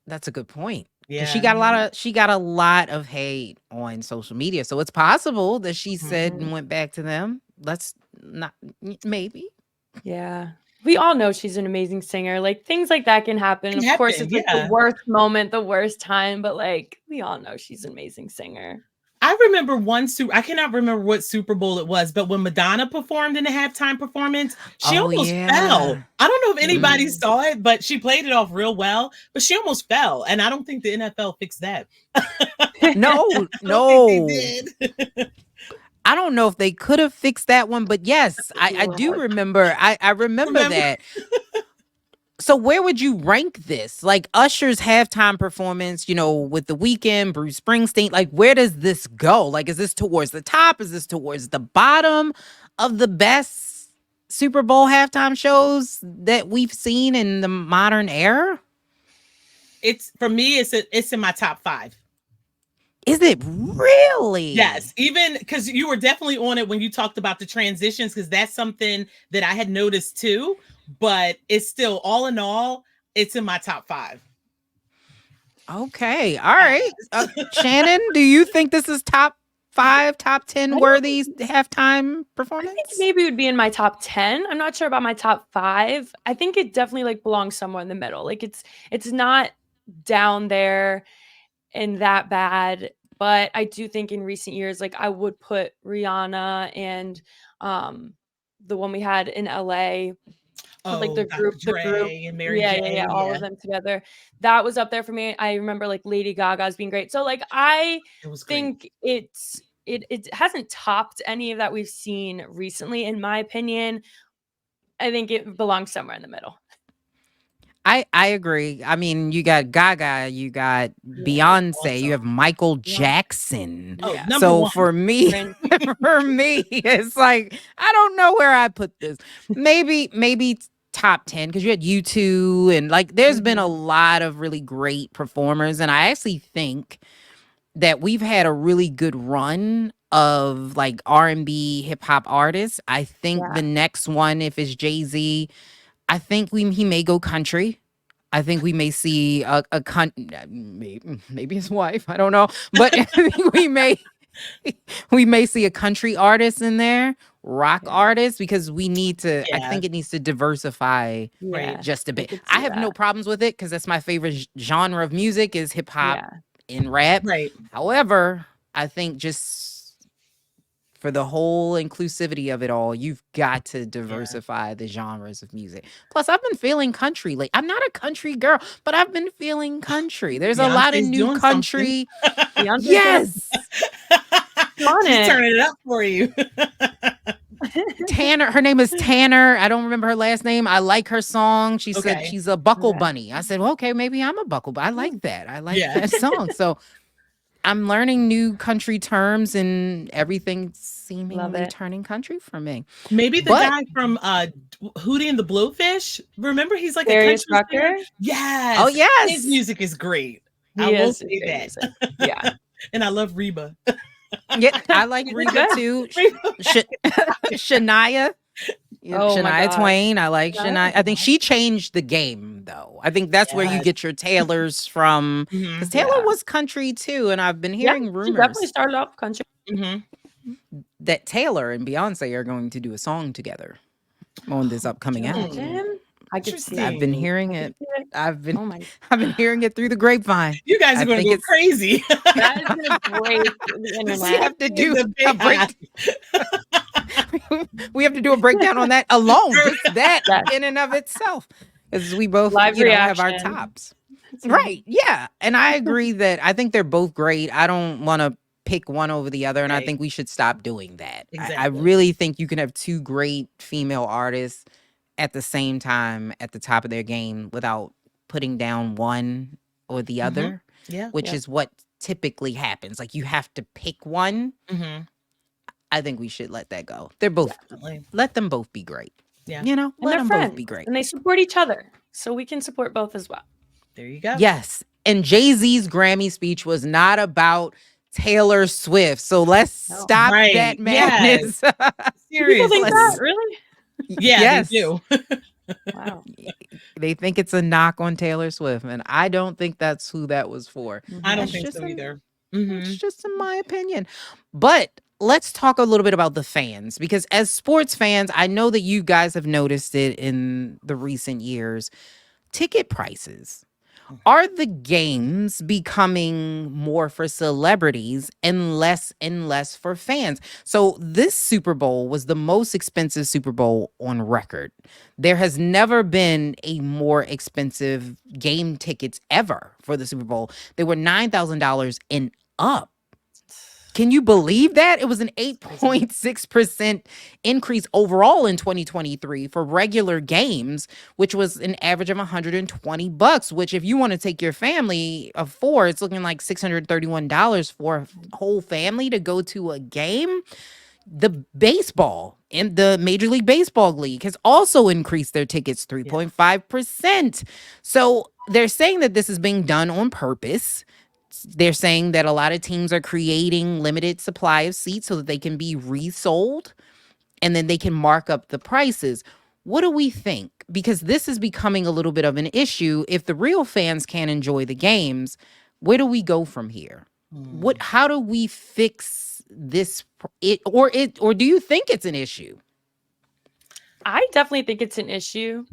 That's a good point. Yeah. She got a lot of hate on social media. So it's possible that she said and went back to them. Let's not, maybe. Yeah. We all know she's an amazing singer. Like, things like that can happen. Of course, it's like the worst moment, the worst time, but like, we all know she's an amazing singer. I remember I cannot remember what Super Bowl it was, but when Madonna performed in the halftime performance, she almost fell. I don't know if anybody saw it, but she played it off real well, but she almost fell. And I don't think the NFL fixed that. No. I don't know if they could have fixed that one, but yes, I do remember. I remember that. So where would you rank this? Like Usher's halftime performance, with The Weeknd, Bruce Springsteen, like where does this go? Like, is this towards the top? Is this towards the bottom of the best Super Bowl halftime shows that we've seen in the modern era? For me, it's in my top 5. Is it really? Yes, even because you were definitely on it when you talked about the transitions, because that's something that I had noticed too. But it's still, all in all, it's in my top 5. Okay. All right. Shannon, do you think this is top 5, top 10 worthy halftime performance? I think maybe it would be in my top 10. I'm not sure about my top 5. I think it definitely like belongs somewhere in the middle. Like it's not down there and that bad. But I do think in recent years, like I would put Rihanna and the one we had in LA. Like the group, and Mary J, all of them together. That was up there for me. I remember like Lady Gaga's being great. So like I think it hasn't topped any of that we've seen recently, in my opinion. I think it belongs somewhere in the middle. I agree. I mean, you got Gaga, you got Beyonce, awesome. You have Michael Jackson. So for me, it's like, I don't know where I put this. Maybe top 10, because you had U2 and like there's been a lot of really great performers. And I actually think that we've had a really good run of like R&B hip hop artists. I think the next one, if it's Jay-Z, I think he may go country. I think we may see maybe his wife. I don't know, but I think we may see a country artist in there, rock artist, because we need to. I think it needs to diversify just a bit. I have no problems with it because that's my favorite genre of music is hip hop in rap. Right. However, I think just for the whole inclusivity of it all, you've got to diversify the genres of music. Plus, I've been feeling country. Like, I'm not a country girl, but I've been feeling country. There's a lot of Beyonce's new doing something. country. Beyonce's Yes. on She's it. turning it up for you. Tanner, her name is Tanner. I don't remember her last name. I like her song. She said Okay. she's a buckle Okay. bunny. I said, well, okay, maybe I'm a buckle, but I like that. I like Yeah. that song. So I'm learning new country terms and everything seemingly it. turning country for me. Maybe the But- guy from Hootie and the Blowfish. Remember, he's like Darius a country singer? Rucker. Yes. Oh, yes. His music is great. He I will is say great that. music. Yeah. And I love Reba. Yeah, I like Reba too. Shania. Oh my Shania God. Twain. I like Shania. Shania. I think she changed the game, though. I think that's where you Yes. get your Taylors from. Mhm. Because Taylor Yeah. was country too, and I've been Yeah, hearing she rumors definitely started off country. Mhm. that Taylor and Beyonce are going to do a song together on this upcoming album. Imagine. I could see I've it. been hearing it. I've been Oh my. I've been hearing it through the grapevine. You guys I are going to think go it's- crazy. That is gonna break the We internet. have to do It's a big a break. We have to do a breakdown on that alone, just that Yes. in and of itself, because we both Live have our reaction. tops. Right? Yeah, and I agree that I think they're both great. I don't want to pick one over the other, and I Right. think we should stop doing that. I Exactly. really think you can have two great female artists at the same time at the top of their game without putting down one or the other, Yeah. which Yeah. is what typically happens. Like you have to pick one. Mm-hmm. I think we should let that go. They're both Definitely. let them both be great. Yeah. You know, And let they're them friends. both be great. And they support each other. So we can support both as well. There you go. Yes. And Jay-Z's Grammy speech was not about Taylor Swift. So let's No. stop Right. that madness. People Seriously. think that? Really? Yeah, Yes. they do. Wow. They think it's a knock on Taylor Swift, and I don't think that's who that was for. I don't That's think just so an- either. It's just in my opinion. But let's talk a little bit about the fans, because as sports fans, I know that you guys have noticed it in the recent years. Ticket prices. Are the games becoming more for celebrities and less for fans? So this Super Bowl was the most expensive Super Bowl on record. There has never been a more expensive game tickets ever for the Super Bowl. They were $9,000 and up. Can you believe that? It was an 8.6% increase overall in 2023 for regular games, which was an average of $120, which if you want to take your family of four, it's looking like $631 for a whole family to go to a game. The baseball and the Major League Baseball League has also increased their tickets 3.5%. So they're saying that this is being done on purpose. They're saying that a lot of teams are creating limited supply of seats so that they can be resold and then they can mark up the prices. What do we think? Because this is becoming a little bit of an issue. If the real fans can't enjoy the games, where do we go from here? How do we fix this? Or do you think it's an issue? I definitely think it's an issue.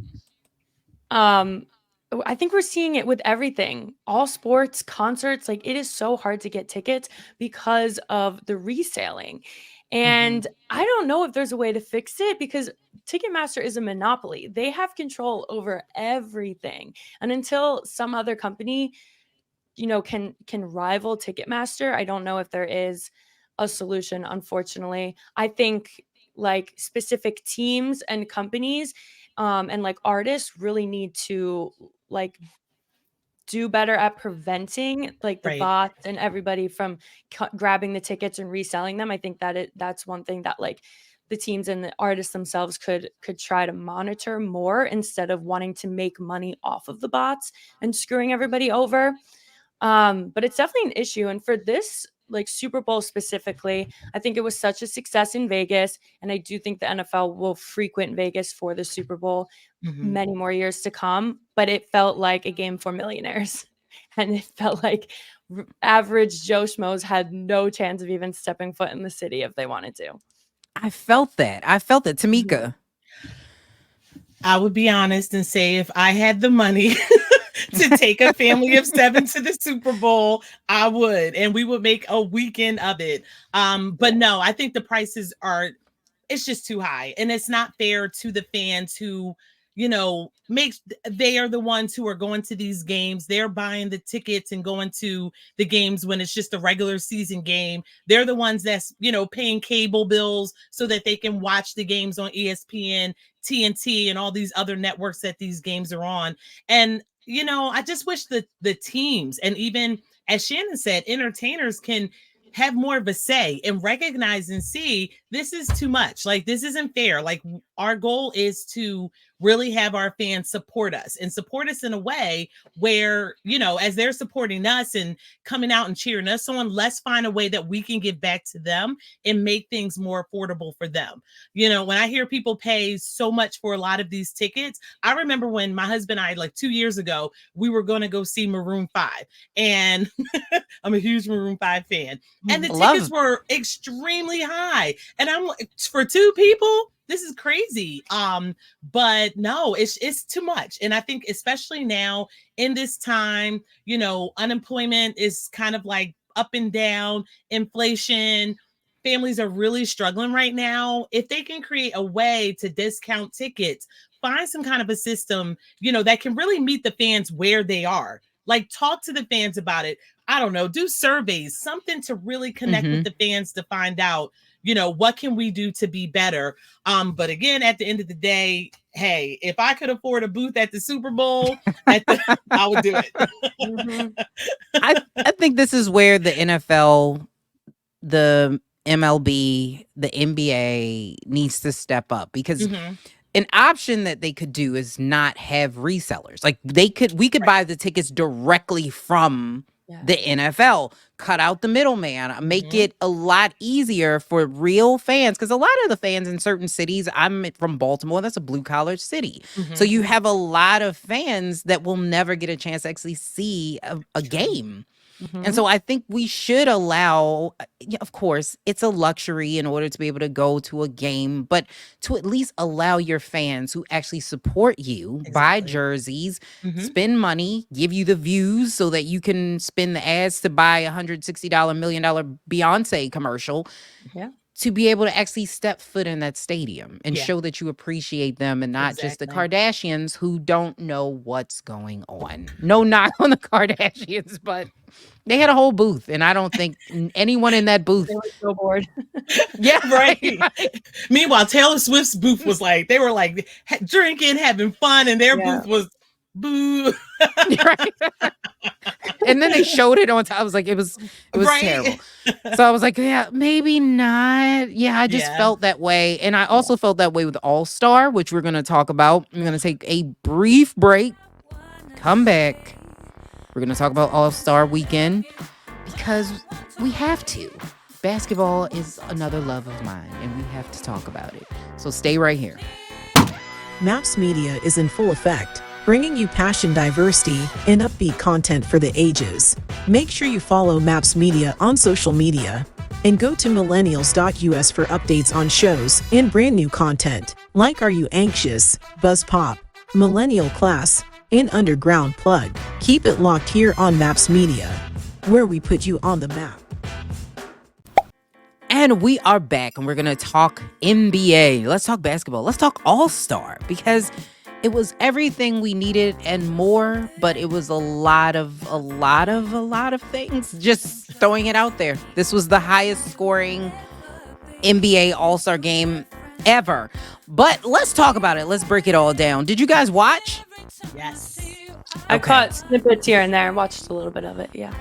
I think we're seeing it with everything. All sports, concerts, like it is so hard to get tickets because of the reselling. And I don't know if there's a way to fix it because Ticketmaster is a monopoly. They have control over everything. And until some other company, can rival Ticketmaster, I don't know if there is a solution, unfortunately. I think like specific teams and companies and like artists really need to like do better at preventing like the Right. bots and everybody from grabbing the tickets and reselling them. I think that's one thing that like the teams and the artists themselves could try to monitor more instead of wanting to make money off of the bots and screwing everybody over. But it's definitely an issue. And for this like Super Bowl specifically, I think it was such a success in Vegas. And I do think the NFL will frequent Vegas for the Super Bowl many more years to come. But it felt like a game for millionaires. And it felt like average Joe Schmoes had no chance of even stepping foot in the city if they wanted to. I felt that. Tamika. I would be honest and say if I had the money to take a family of 7 to the Super Bowl, I would, and we would make a weekend of it. But no, I think the prices are, it's just too high, and it's not fair to the fans who, makes, they are the ones who are going to these games. They're buying the tickets and going to the games when it's just a regular season game. They're the ones that's, paying cable bills so that they can watch the games on ESPN, TNT, and all these other networks that these games are on. And I just wish that the teams, and even as Shannon said, entertainers can have more of a say and recognize and see this is too much. Like, this isn't fair. Like, our goal is to really have our fans support us and support us in a way where, as they're supporting us and coming out and cheering us on, let's find a way that we can give back to them and make things more affordable for them. When I hear people pay so much for a lot of these tickets, I remember when my husband and I, like 2 years ago, we were going to go see Maroon 5, and I'm a huge Maroon 5 fan. And the tickets were extremely high. And I'm like, for 2 people, this is crazy. But no, it's too much. And I think especially now in this time, unemployment is kind of like up and down, inflation. Families are really struggling right now. If they can create a way to discount tickets, find some kind of a system, that can really meet the fans where they are. Like, talk to the fans about it. I don't know, do surveys, something to really connect with the fans to find out, what can we do to be better? But again, at the end of the day, hey, if I could afford a booth at the Super Bowl, I would do it. I think this is where the NFL, the MLB, the NBA needs to step up, because an option that they could do is not have resellers. Like, we could buy the tickets directly from the NFL, cut out the middleman, make it a lot easier for real fans. Because a lot of the fans in certain cities, I'm from Baltimore, that's a blue collar city. So you have a lot of fans that will never get a chance to actually see a game. And so I think we should allow, of course, it's a luxury in order to be able to go to a game, but to at least allow your fans who actually support you, buy jerseys, spend money, give you the views so that you can spend the ads to buy a $160 $1 million Beyonce commercial. Yeah. To be able to actually step foot in that stadium and show that you appreciate them, and not just the Kardashians who don't know what's going on. No knock on the Kardashians, but they had a whole booth, and I don't think anyone in that booth. They were so bored. Yeah, right. Meanwhile, Taylor Swift's booth was like, they were like drinking, having fun, and their booth was boo. Right. And then they showed it on top. I was like, it was terrible. So I was like, yeah, maybe not. Yeah, I just felt that way. And I also felt that way with All-Star, which we're going to talk about. I'm going to take a brief break, come back. We're going to talk about All-Star weekend because we have to. Basketball is another love of mine, and we have to talk about it. So stay right here. M.A.P.S Media is in full effect, bringing you passion, diversity, and upbeat content for the ages. Make sure you follow M.A.P.S Media on social media and go to millennials.us for updates on shows and brand new content like Are You Anxious, Buzz Pop, Millennial Class, and Underground Plug. Keep it locked here on M.A.P.S Media, where we put you on the map. And we are back, and we're going to talk NBA. Let's talk basketball. Let's talk All-Star, because it was everything we needed and more, but it was a lot of things. Just throwing it out there. This was the highest scoring NBA All-Star game ever. But let's talk about it. Let's break it all down. Did you guys watch? Yes. I caught snippets here and there and watched a little bit of it. Yeah.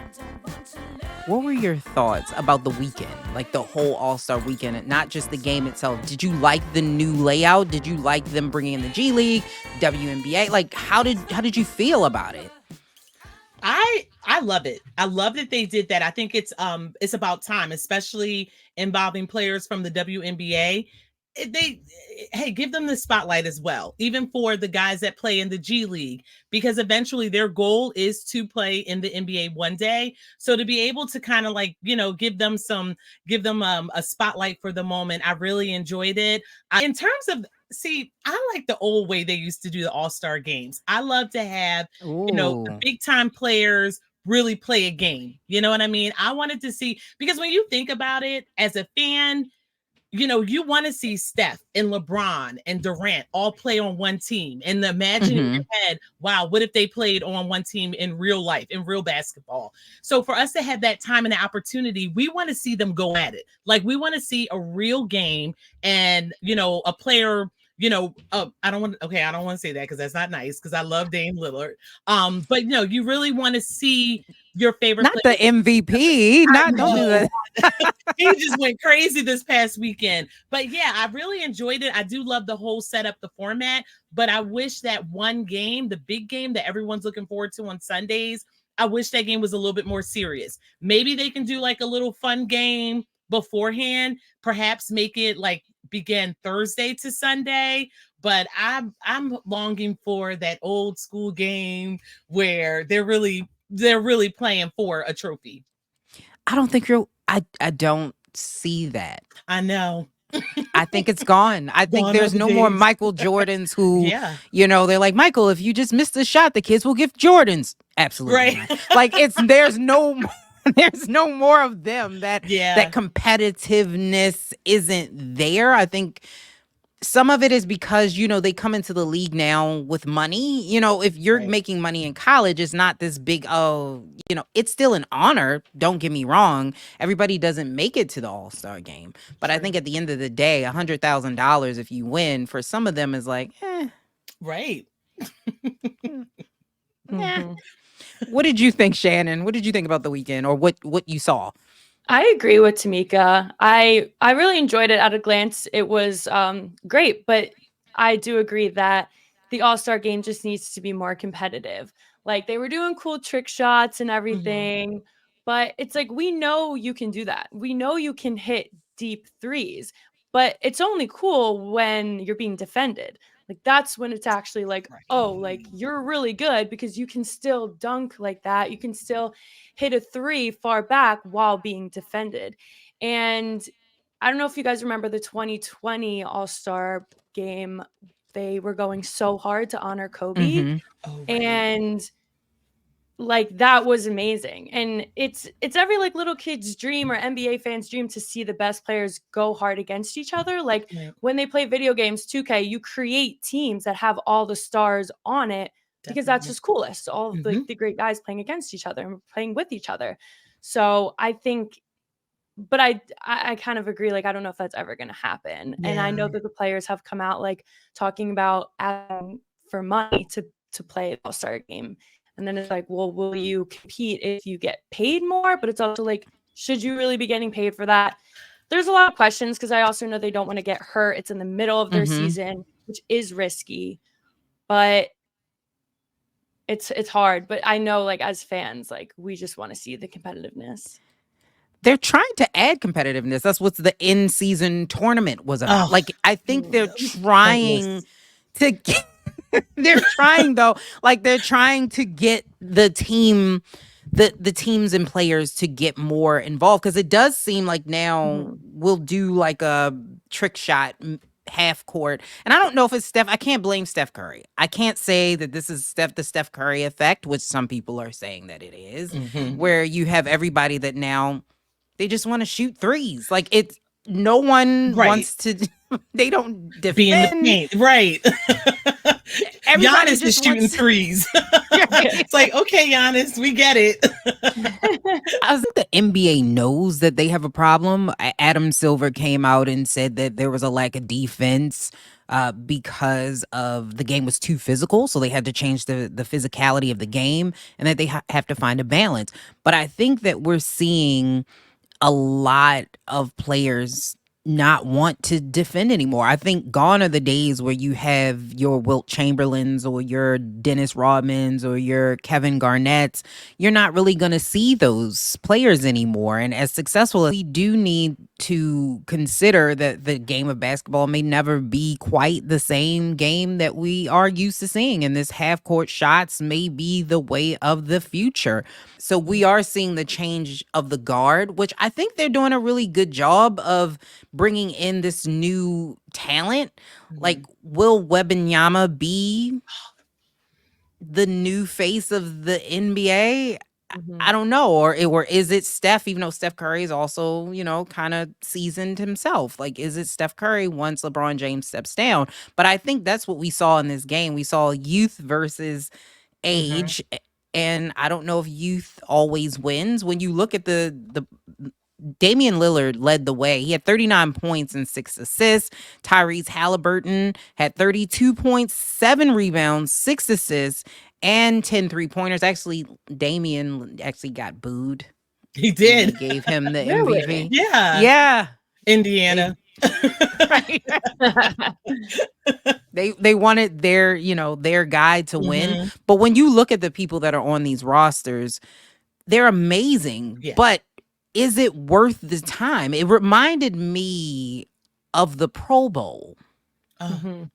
What were your thoughts about the weekend? Like the whole All-Star weekend, and not just the game itself. Did you like the new layout? Did you like them bringing in the G League, WNBA? Like, how did you feel about it? I love it. I love that they did that. I think it's about time, especially involving players from the WNBA. Give them the spotlight as well, even for the guys that play in the G League, because eventually their goal is to play in the NBA one day. So to be able to kind of like, give them a spotlight for the moment, I really enjoyed it. In terms of See, I like the old way they used to do the All-Star games. I love to have, the Ooh. big time players really play a game. You know what I mean? I wanted to see, because when you think about it as a fan, you want to see Steph and LeBron and Durant all play on one team, and imagine in Mm-hmm. your head, wow, what if they played on one team in real life, in real basketball? So for us to have that time and the opportunity, we want to see them go at it. Like, we want to see a real game, and a player. I don't want. Okay, I don't want to say that because that's not nice. Because I love Dame Lillard. But you really want to see your favorite Not the player. MVP. I Don't do know. that. He just went crazy this past weekend. But yeah, I really enjoyed it. I do love the whole setup, the format, but I wish that one game, the big game that everyone's looking forward to on Sundays, I wish that game was a little bit more serious. Maybe they can do like a little fun game beforehand, perhaps make it like begin Thursday to Sunday. But I'm longing for that old school game where they're really playing for a trophy. I don't see that. I know. I think it's gone. I think Gone are there's the no more days. Michael Jordans who, Yeah. they're like, Michael, if you just missed a shot, the kids will give Jordans. Absolutely Right. not. Like, there's no more of them. That competitiveness isn't there. I think some of it is because, they come into the league now with money. If you're Right. making money in college, it's not this big, it's still an honor. Don't get me wrong. Everybody doesn't make it to the All-Star game. But I think at the end of the day, $100,000 if you win, for some of them is like, Right. eh. What did you think, Shannon? What did you think about the weekend, or what you saw? I agree with Tamika. I really enjoyed it at a glance. It was great, but I do agree that the All-Star game just needs to be more competitive. Like, they were doing cool trick shots and everything, but it's like, we know you can do that. We know you can hit deep threes, but it's only cool when you're being defended. Like, that's when it's actually like, oh, like, you're really good because you can still dunk like that. You can still hit a three far back while being defended. And I don't know if you guys remember the 2020 All-Star game. They were going so hard to honor Kobe. Mm-hmm. Oh, right. And like, that was amazing. And it's every like little kid's dream or NBA fans' dream to see the best players go hard against each other. Like, when they play video games 2K, you create teams that have all the stars on it because that's just coolest. All of the great guys playing against each other and playing with each other. So I think, but I kind of agree. Like, I don't know if that's ever going to happen. And I know that the players have come out like talking about asking for money to play the All-Star game. And then it's like, well, will you compete if you get paid more? But it's also like, should you really be getting paid for that? There's a lot of questions because I also know they don't want to get hurt. It's in the middle of their season, which is risky. But it's hard. But I know, like, as fans, like, we just want to see the competitiveness. They're trying to add competitiveness. That's what the in-season tournament was about. Like, I think they're trying to get... They're trying, though. Like, they're trying to get the team, the teams and players to get more involved, because it does seem like now we'll do like a trick shot half court. And I don't know if it's Steph. I can't blame Steph Curry. I can't say that this is the Steph Curry effect, which some people are saying that it is, where you have everybody that now they just want to shoot threes. Like, it's no one wants to. They don't defend. Be in the paint, right? Everybody Giannis is shooting threes. It's like, okay, Giannis, we get it. I think the NBA knows that they have a problem. Adam Silver came out and said that there was a lack of defense because of the game was too physical, so they had to change the physicality of the game, and that they have to find a balance. But I think that we're seeing a lot of players not want to defend anymore. I think gone are the days where you have your Wilt Chamberlains or your Dennis Rodmans or your Kevin Garnetts. You're not really going to see those players anymore. And as successful as we do need to consider that the game of basketball may never be quite the same game that we are used to seeing. And this half-court shots may be the way of the future. So we are seeing the change of the guard, which I think they're doing a really good job of bringing in this new talent. Like, Mhm. will Wembanyama be the new face of the NBA? I don't know. Or is it Steph, even though Steph Curry is also, kind of seasoned himself? Like, is it Steph Curry once LeBron James steps down? But I think that's what we saw in this game. We saw youth versus Mhm. age. And I don't know if youth always wins. When you look at the Damian Lillard led the way. He had 39 points and 6 assists. Tyrese Halliburton had 32 points, 7 rebounds, 6 assists, and 10 3-pointers. Actually, Damian actually got booed He when they did. gave him the Really? MVP. Yeah. Yeah. Indiana. Right. They wanted their guy to win. Mhm. But when you look at the people that are on these rosters, they're amazing. Yeah. But is it worth the time? It reminded me of the Pro Bowl. Oh,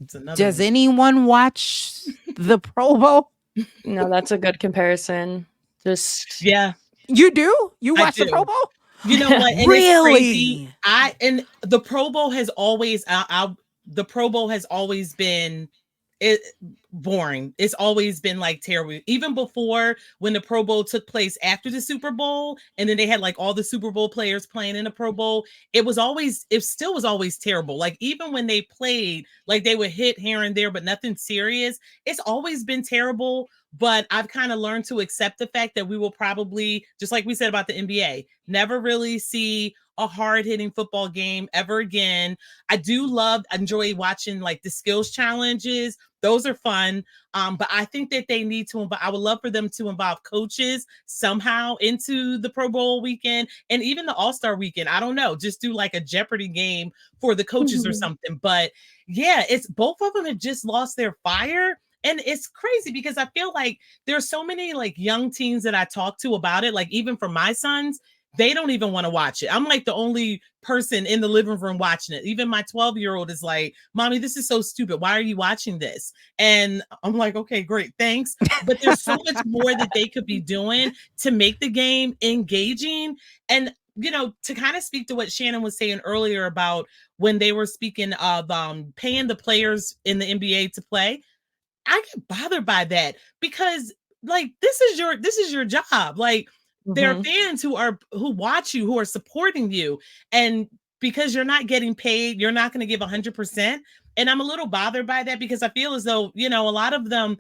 it's another Does one. anyone watch the Pro Bowl? No, that's a good comparison. Just Yeah, You do? You I watch the Pro do. Bowl? You know what? And it's crazy. Really? And the Pro Bowl has always the Pro Bowl has always been it boring. It's always been like terrible. Even before, when the Pro Bowl took place after the Super Bowl, and then they had like all the Super Bowl players playing in the Pro Bowl, it still was always terrible. Like, even when they played, like, they would hit here and there, but nothing serious. It's always been terrible. But I've kind of learned to accept the fact that we will probably, just like we said about the NBA, never really see a hard-hitting football game ever again. I enjoy watching like the skills challenges. Those are fun. But I think that they need to I would love for them to involve coaches somehow into the Pro Bowl weekend and even the All-Star weekend. I don't know, just do like a Jeopardy game for the coaches or something. But yeah, it's both of them have just lost their fire. And it's crazy because I feel like there's so many like young teens that I talk to about it. Like, even for my sons, they don't even want to watch it. I'm like the only person in the living room watching it. Even my 12-year-old is like, "Mommy, this is so stupid. Why are you watching this?" And I'm like, "Okay, great. Thanks." But there's so much more that they could be doing to make the game engaging. And, to kind of speak to what Shannon was saying earlier about when they were speaking of paying the players in the NBA to play, I get bothered by that because, like, this is your job. Like, there are fans who watch you, who are supporting you, and because you're not getting paid, you're not going to give 100%. And I'm a little bothered by that because I feel as though, a lot of them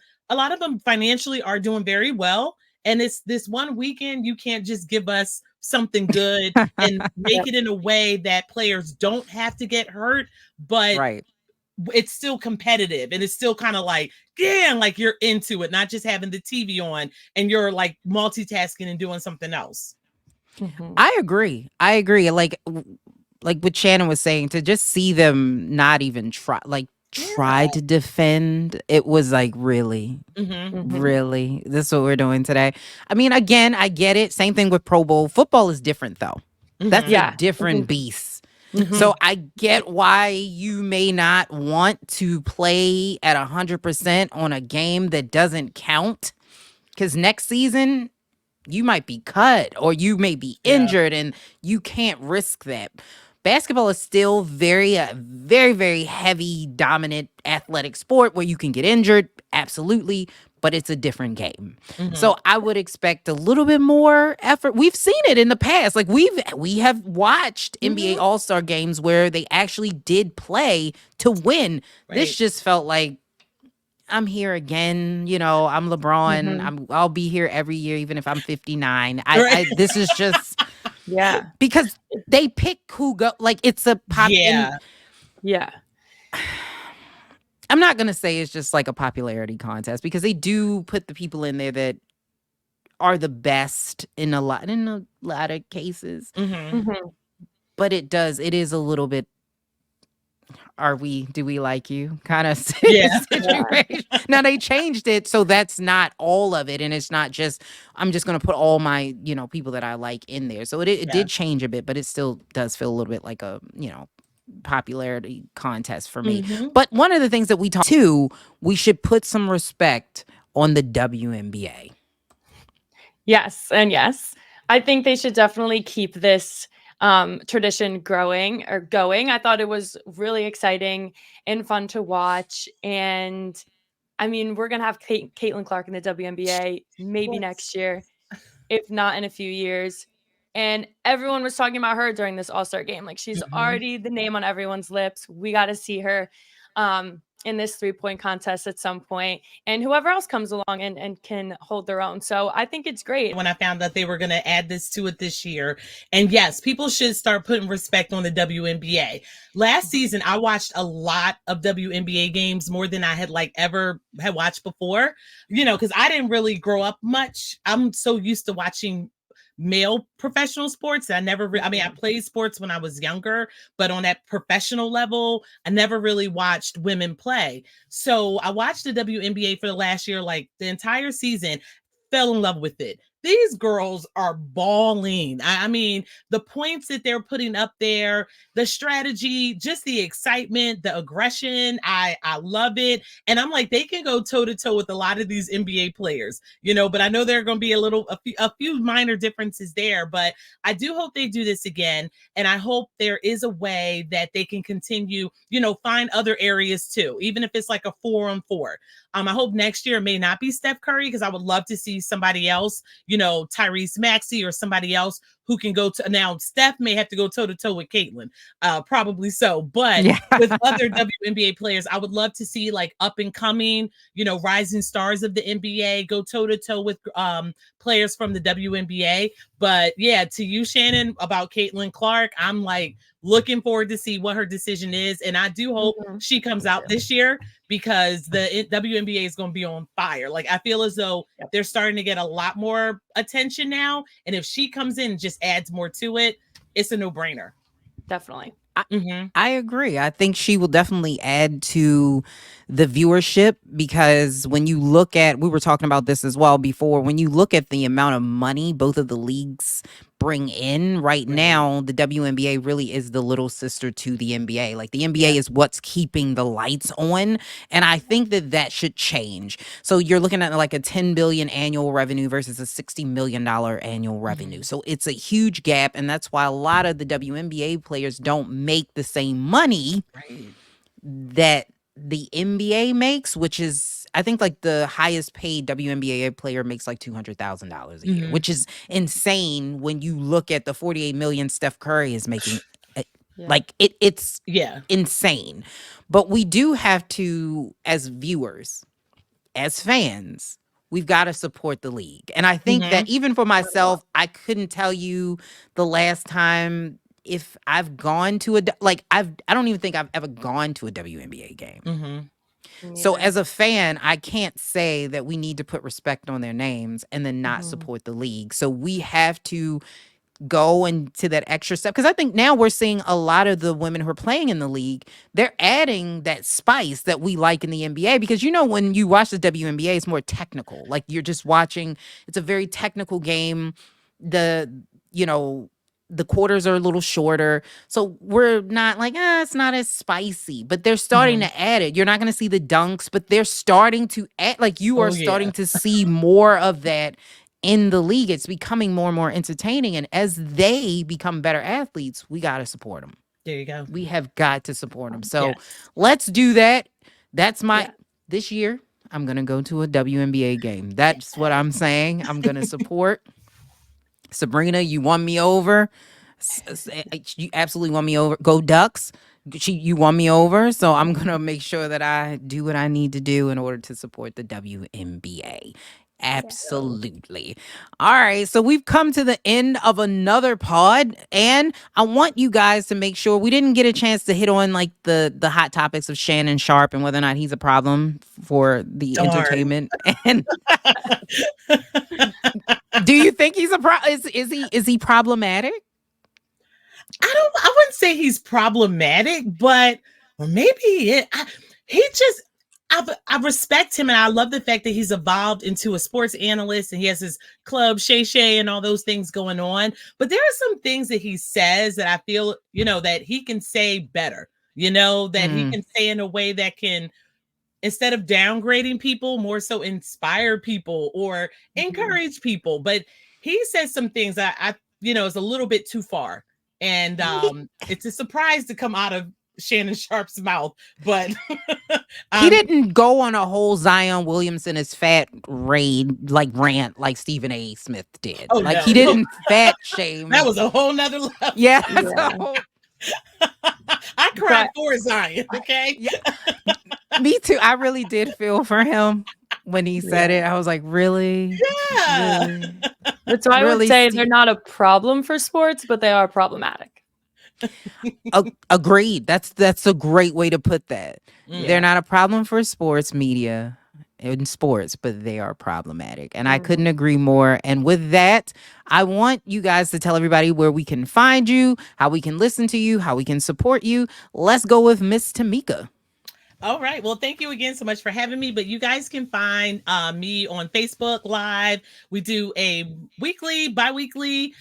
financially are doing very well. And it's this one weekend, you can't just give us something good and make it in a way that players don't have to get hurt, but Right. it's still competitive and it's still kind of like, yeah, like you're into it, not just having the TV on and you're like multitasking and doing something else. I agree. Like what Shannon was saying, to just see them not even try to defend, it was like, really, really, this is what we're doing today. I mean, again, I get it. Same thing with Pro Bowl. Football is different though. That's a different beast. So I get why you may not want to play at 100% on a game that doesn't count, because next season you might be cut or you may be injured and you can't risk that. Basketball is still very, very, very heavy, dominant athletic sport where you can get injured. Absolutely. But it's a different game. So I would expect a little bit more effort. We've seen it in the past. Like, we have watched NBA All-Star games where they actually did play to win. Right. This just felt like, I'm here again. I'm LeBron. I'll be here every year, even if I'm 59. This is just because they pick who go. Like, it's a pop. Yeah. I'm not gonna say it's just like a popularity contest, because they do put the people in there that are the best in a lot of cases. But it is a little bit, do we like you kind of situation. Now they changed it, so that's not all of it, and it's not just, I'm just gonna put all my people that I like in there. So it did change a bit, but it still does feel a little bit like a popularity contest for me. But one of the things that we talked to, we should put some respect on the WNBA. Yes, and yes, I think they should definitely keep this tradition going. I thought it was really exciting and fun to watch. And I mean, we're gonna have Caitlin Clark in the WNBA maybe next year, if not in a few years. And everyone was talking about her during this All-Star game. Like, she's already the name on everyone's lips. We got to see her in this 3-point contest at some point, and whoever else comes along and can hold their own. So I think it's great. When I found that they were going to add this to it this year. And yes, people should start putting respect on the WNBA. Last season, I watched a lot of WNBA games, more than I had ever had watched before, because I didn't really grow up much. I'm so used to watching male professional sports. I I played sports when I was younger, but on that professional level, I never really watched women play. So I watched the WNBA for the last year, the entire season, fell in love with it. These girls are balling. I mean, the points that they're putting up there, the strategy, just the excitement, the aggression. I love it. And I'm like, they can go toe to toe with a lot of these NBA players, but I know there are going to be a few minor differences there, but I do hope they do this again. And I hope there is a way that they can continue, find other areas too, even if it's like a 4-on-4. I hope next year it may not be Steph Curry, because I would love to see somebody else, Tyrese Maxey or somebody else who can go to. Now, Steph may have to go toe to toe with Caitlin, probably so. But with other WNBA players, I would love to see up and coming, rising stars of the NBA go toe to toe with players from the WNBA. But yeah, to you, Shannon, about Caitlin Clark, I'm looking forward to see what her decision is. And I do hope she comes out this year, because the WNBA is going to be on fire. I feel as though they're starting to get a lot more attention now. And if she comes in and just adds more to it, it's a no-brainer. Definitely. I agree. I think she will definitely add to the viewership, because when you look at, we were talking about this as well before, when you look at the amount of money both of the leagues bring in right now, the WNBA really is the little sister to the NBA. The NBA is what's keeping the lights on. And I think that should change. So you're looking at a 10 billion annual revenue versus a $60 million annual revenue. So it's a huge gap. And that's why a lot of the WNBA players don't make the same money that the NBA makes, which is, I think the highest paid WNBA player makes $200,000 a year, which is insane when you look at the 48 million Steph Curry is making. It's insane. But we do have to, as viewers, as fans, we've got to support the league. And I think that even for myself, I couldn't tell you the last time if I've gone to I don't even think I've ever gone to a WNBA game. So as a fan, I can't say that we need to put respect on their names and then not support the league. So we have to go into that extra step, because I think now we're seeing a lot of the women who are playing in the league, they're adding that spice that we like in the NBA, because when you watch the WNBA, it's more technical. You're just watching, it's a very technical game. The quarters are a little shorter, so we're not it's not as spicy, but they're starting to add it. You're not going to see the dunks, but they're starting to add, you are starting to see more of that in the league. It's becoming more and more entertaining. And as they become better athletes, we got to support them. There you go. We have got to support them. So let's do that. That's this year, I'm going to go to a WNBA game. That's what I'm saying. I'm going to support. Sabrina, you won me over. You absolutely won me over. Go Ducks. You won me over. So I'm going to make sure that I do what I need to do in order to support the WNBA. Absolutely. All right. So we've come to the end of another pod, and I want you guys to make sure we didn't get a chance to hit on the hot topics of Shannon Sharp and whether or not he's a problem for the entertainment. And do you think he's is he problematic? I wouldn't say he's problematic, but maybe I respect him, and I love the fact that he's evolved into a sports analyst, and he has his club, Shay Shay, and all those things going on. But there are some things that he says that I feel, that he can say better, that he can say in a way that can, instead of downgrading people, more so inspire people or encourage people. But he says some things that I is a little bit too far. And it's a surprise to come out of Shannon Sharp's mouth, but he didn't go on a whole Zion Williamson is fat rant like Stephen A. Smith did. Oh, like no. he didn't fat shame. That was a whole nother level. Yeah. I cried for Zion. Okay. Yeah. Me too. I really did feel for him when he said it. I was like, really? Yeah. Really? That's why I would say they're not a problem for sports, but they are problematic. Agreed. That's a great way to put that. Yeah. They're not a problem for sports media in sports, but they are problematic. And I couldn't agree more. And with that, I want you guys to tell everybody where we can find you, how we can listen to you, how we can support you. Let's go with Miss Tamika. All right. Well, thank you again so much for having me. But you guys can find me on Facebook Live. We do a bi-weekly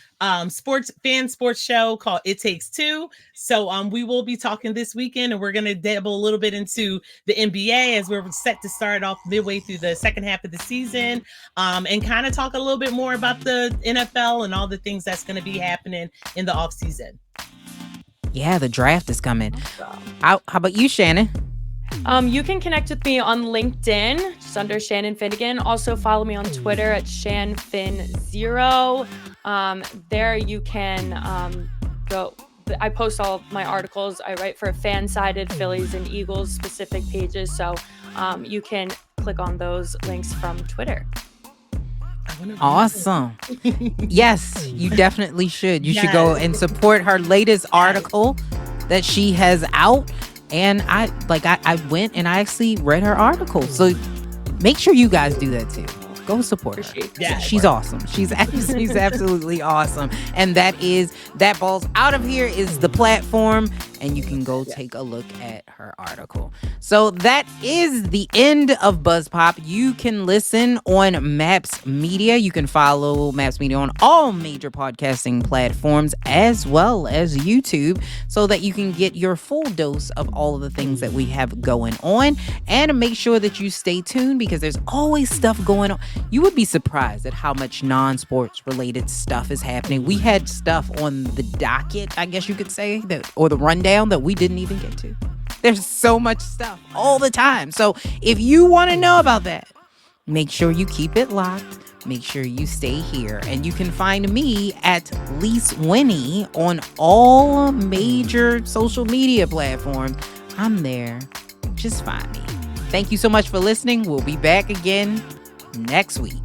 sports show called It Takes Two. So we will be talking this weekend, and we're going to dabble a little bit into the NBA as we're set to start off midway through the second half of the season, and kind of talk a little bit more about the NFL and all the things that's going to be happening in the off season. Yeah, the draft is coming. How about you, Shannon? You can connect with me on LinkedIn, just under Shannon Finnegan. Also follow me on Twitter at ShanFin0. There you can go. I post all my articles. I write for fan-sided Phillies and Eagles specific pages. So you can click on those links from Twitter. Awesome. Yes, you definitely should. You should go and support her latest article that she has out. And I went and I actually read her article. So make sure you guys do that too. Go support her. Yeah, she's awesome. She's absolutely awesome. And that Ball's Out of Here is the platform. And you can go take a look at her article. So that is the end of Buzz Pop. You can listen on M.A.P.S Media. You can follow M.A.P.S Media on all major podcasting platforms as well as YouTube so that you can get your full dose of all of the things that we have going on. And make sure that you stay tuned because there's always stuff going on. You would be surprised at how much non-sports related stuff is happening. We had stuff on the docket, I guess you could say, or the rundown that we didn't even get to. There's so much stuff all the time. So if you want to know about that, make sure you keep it locked. Make sure you stay here. And you can find me at Lise Winnie on all major social media platforms. I'm there. Just find me. Thank you so much for listening. We'll be back again next week.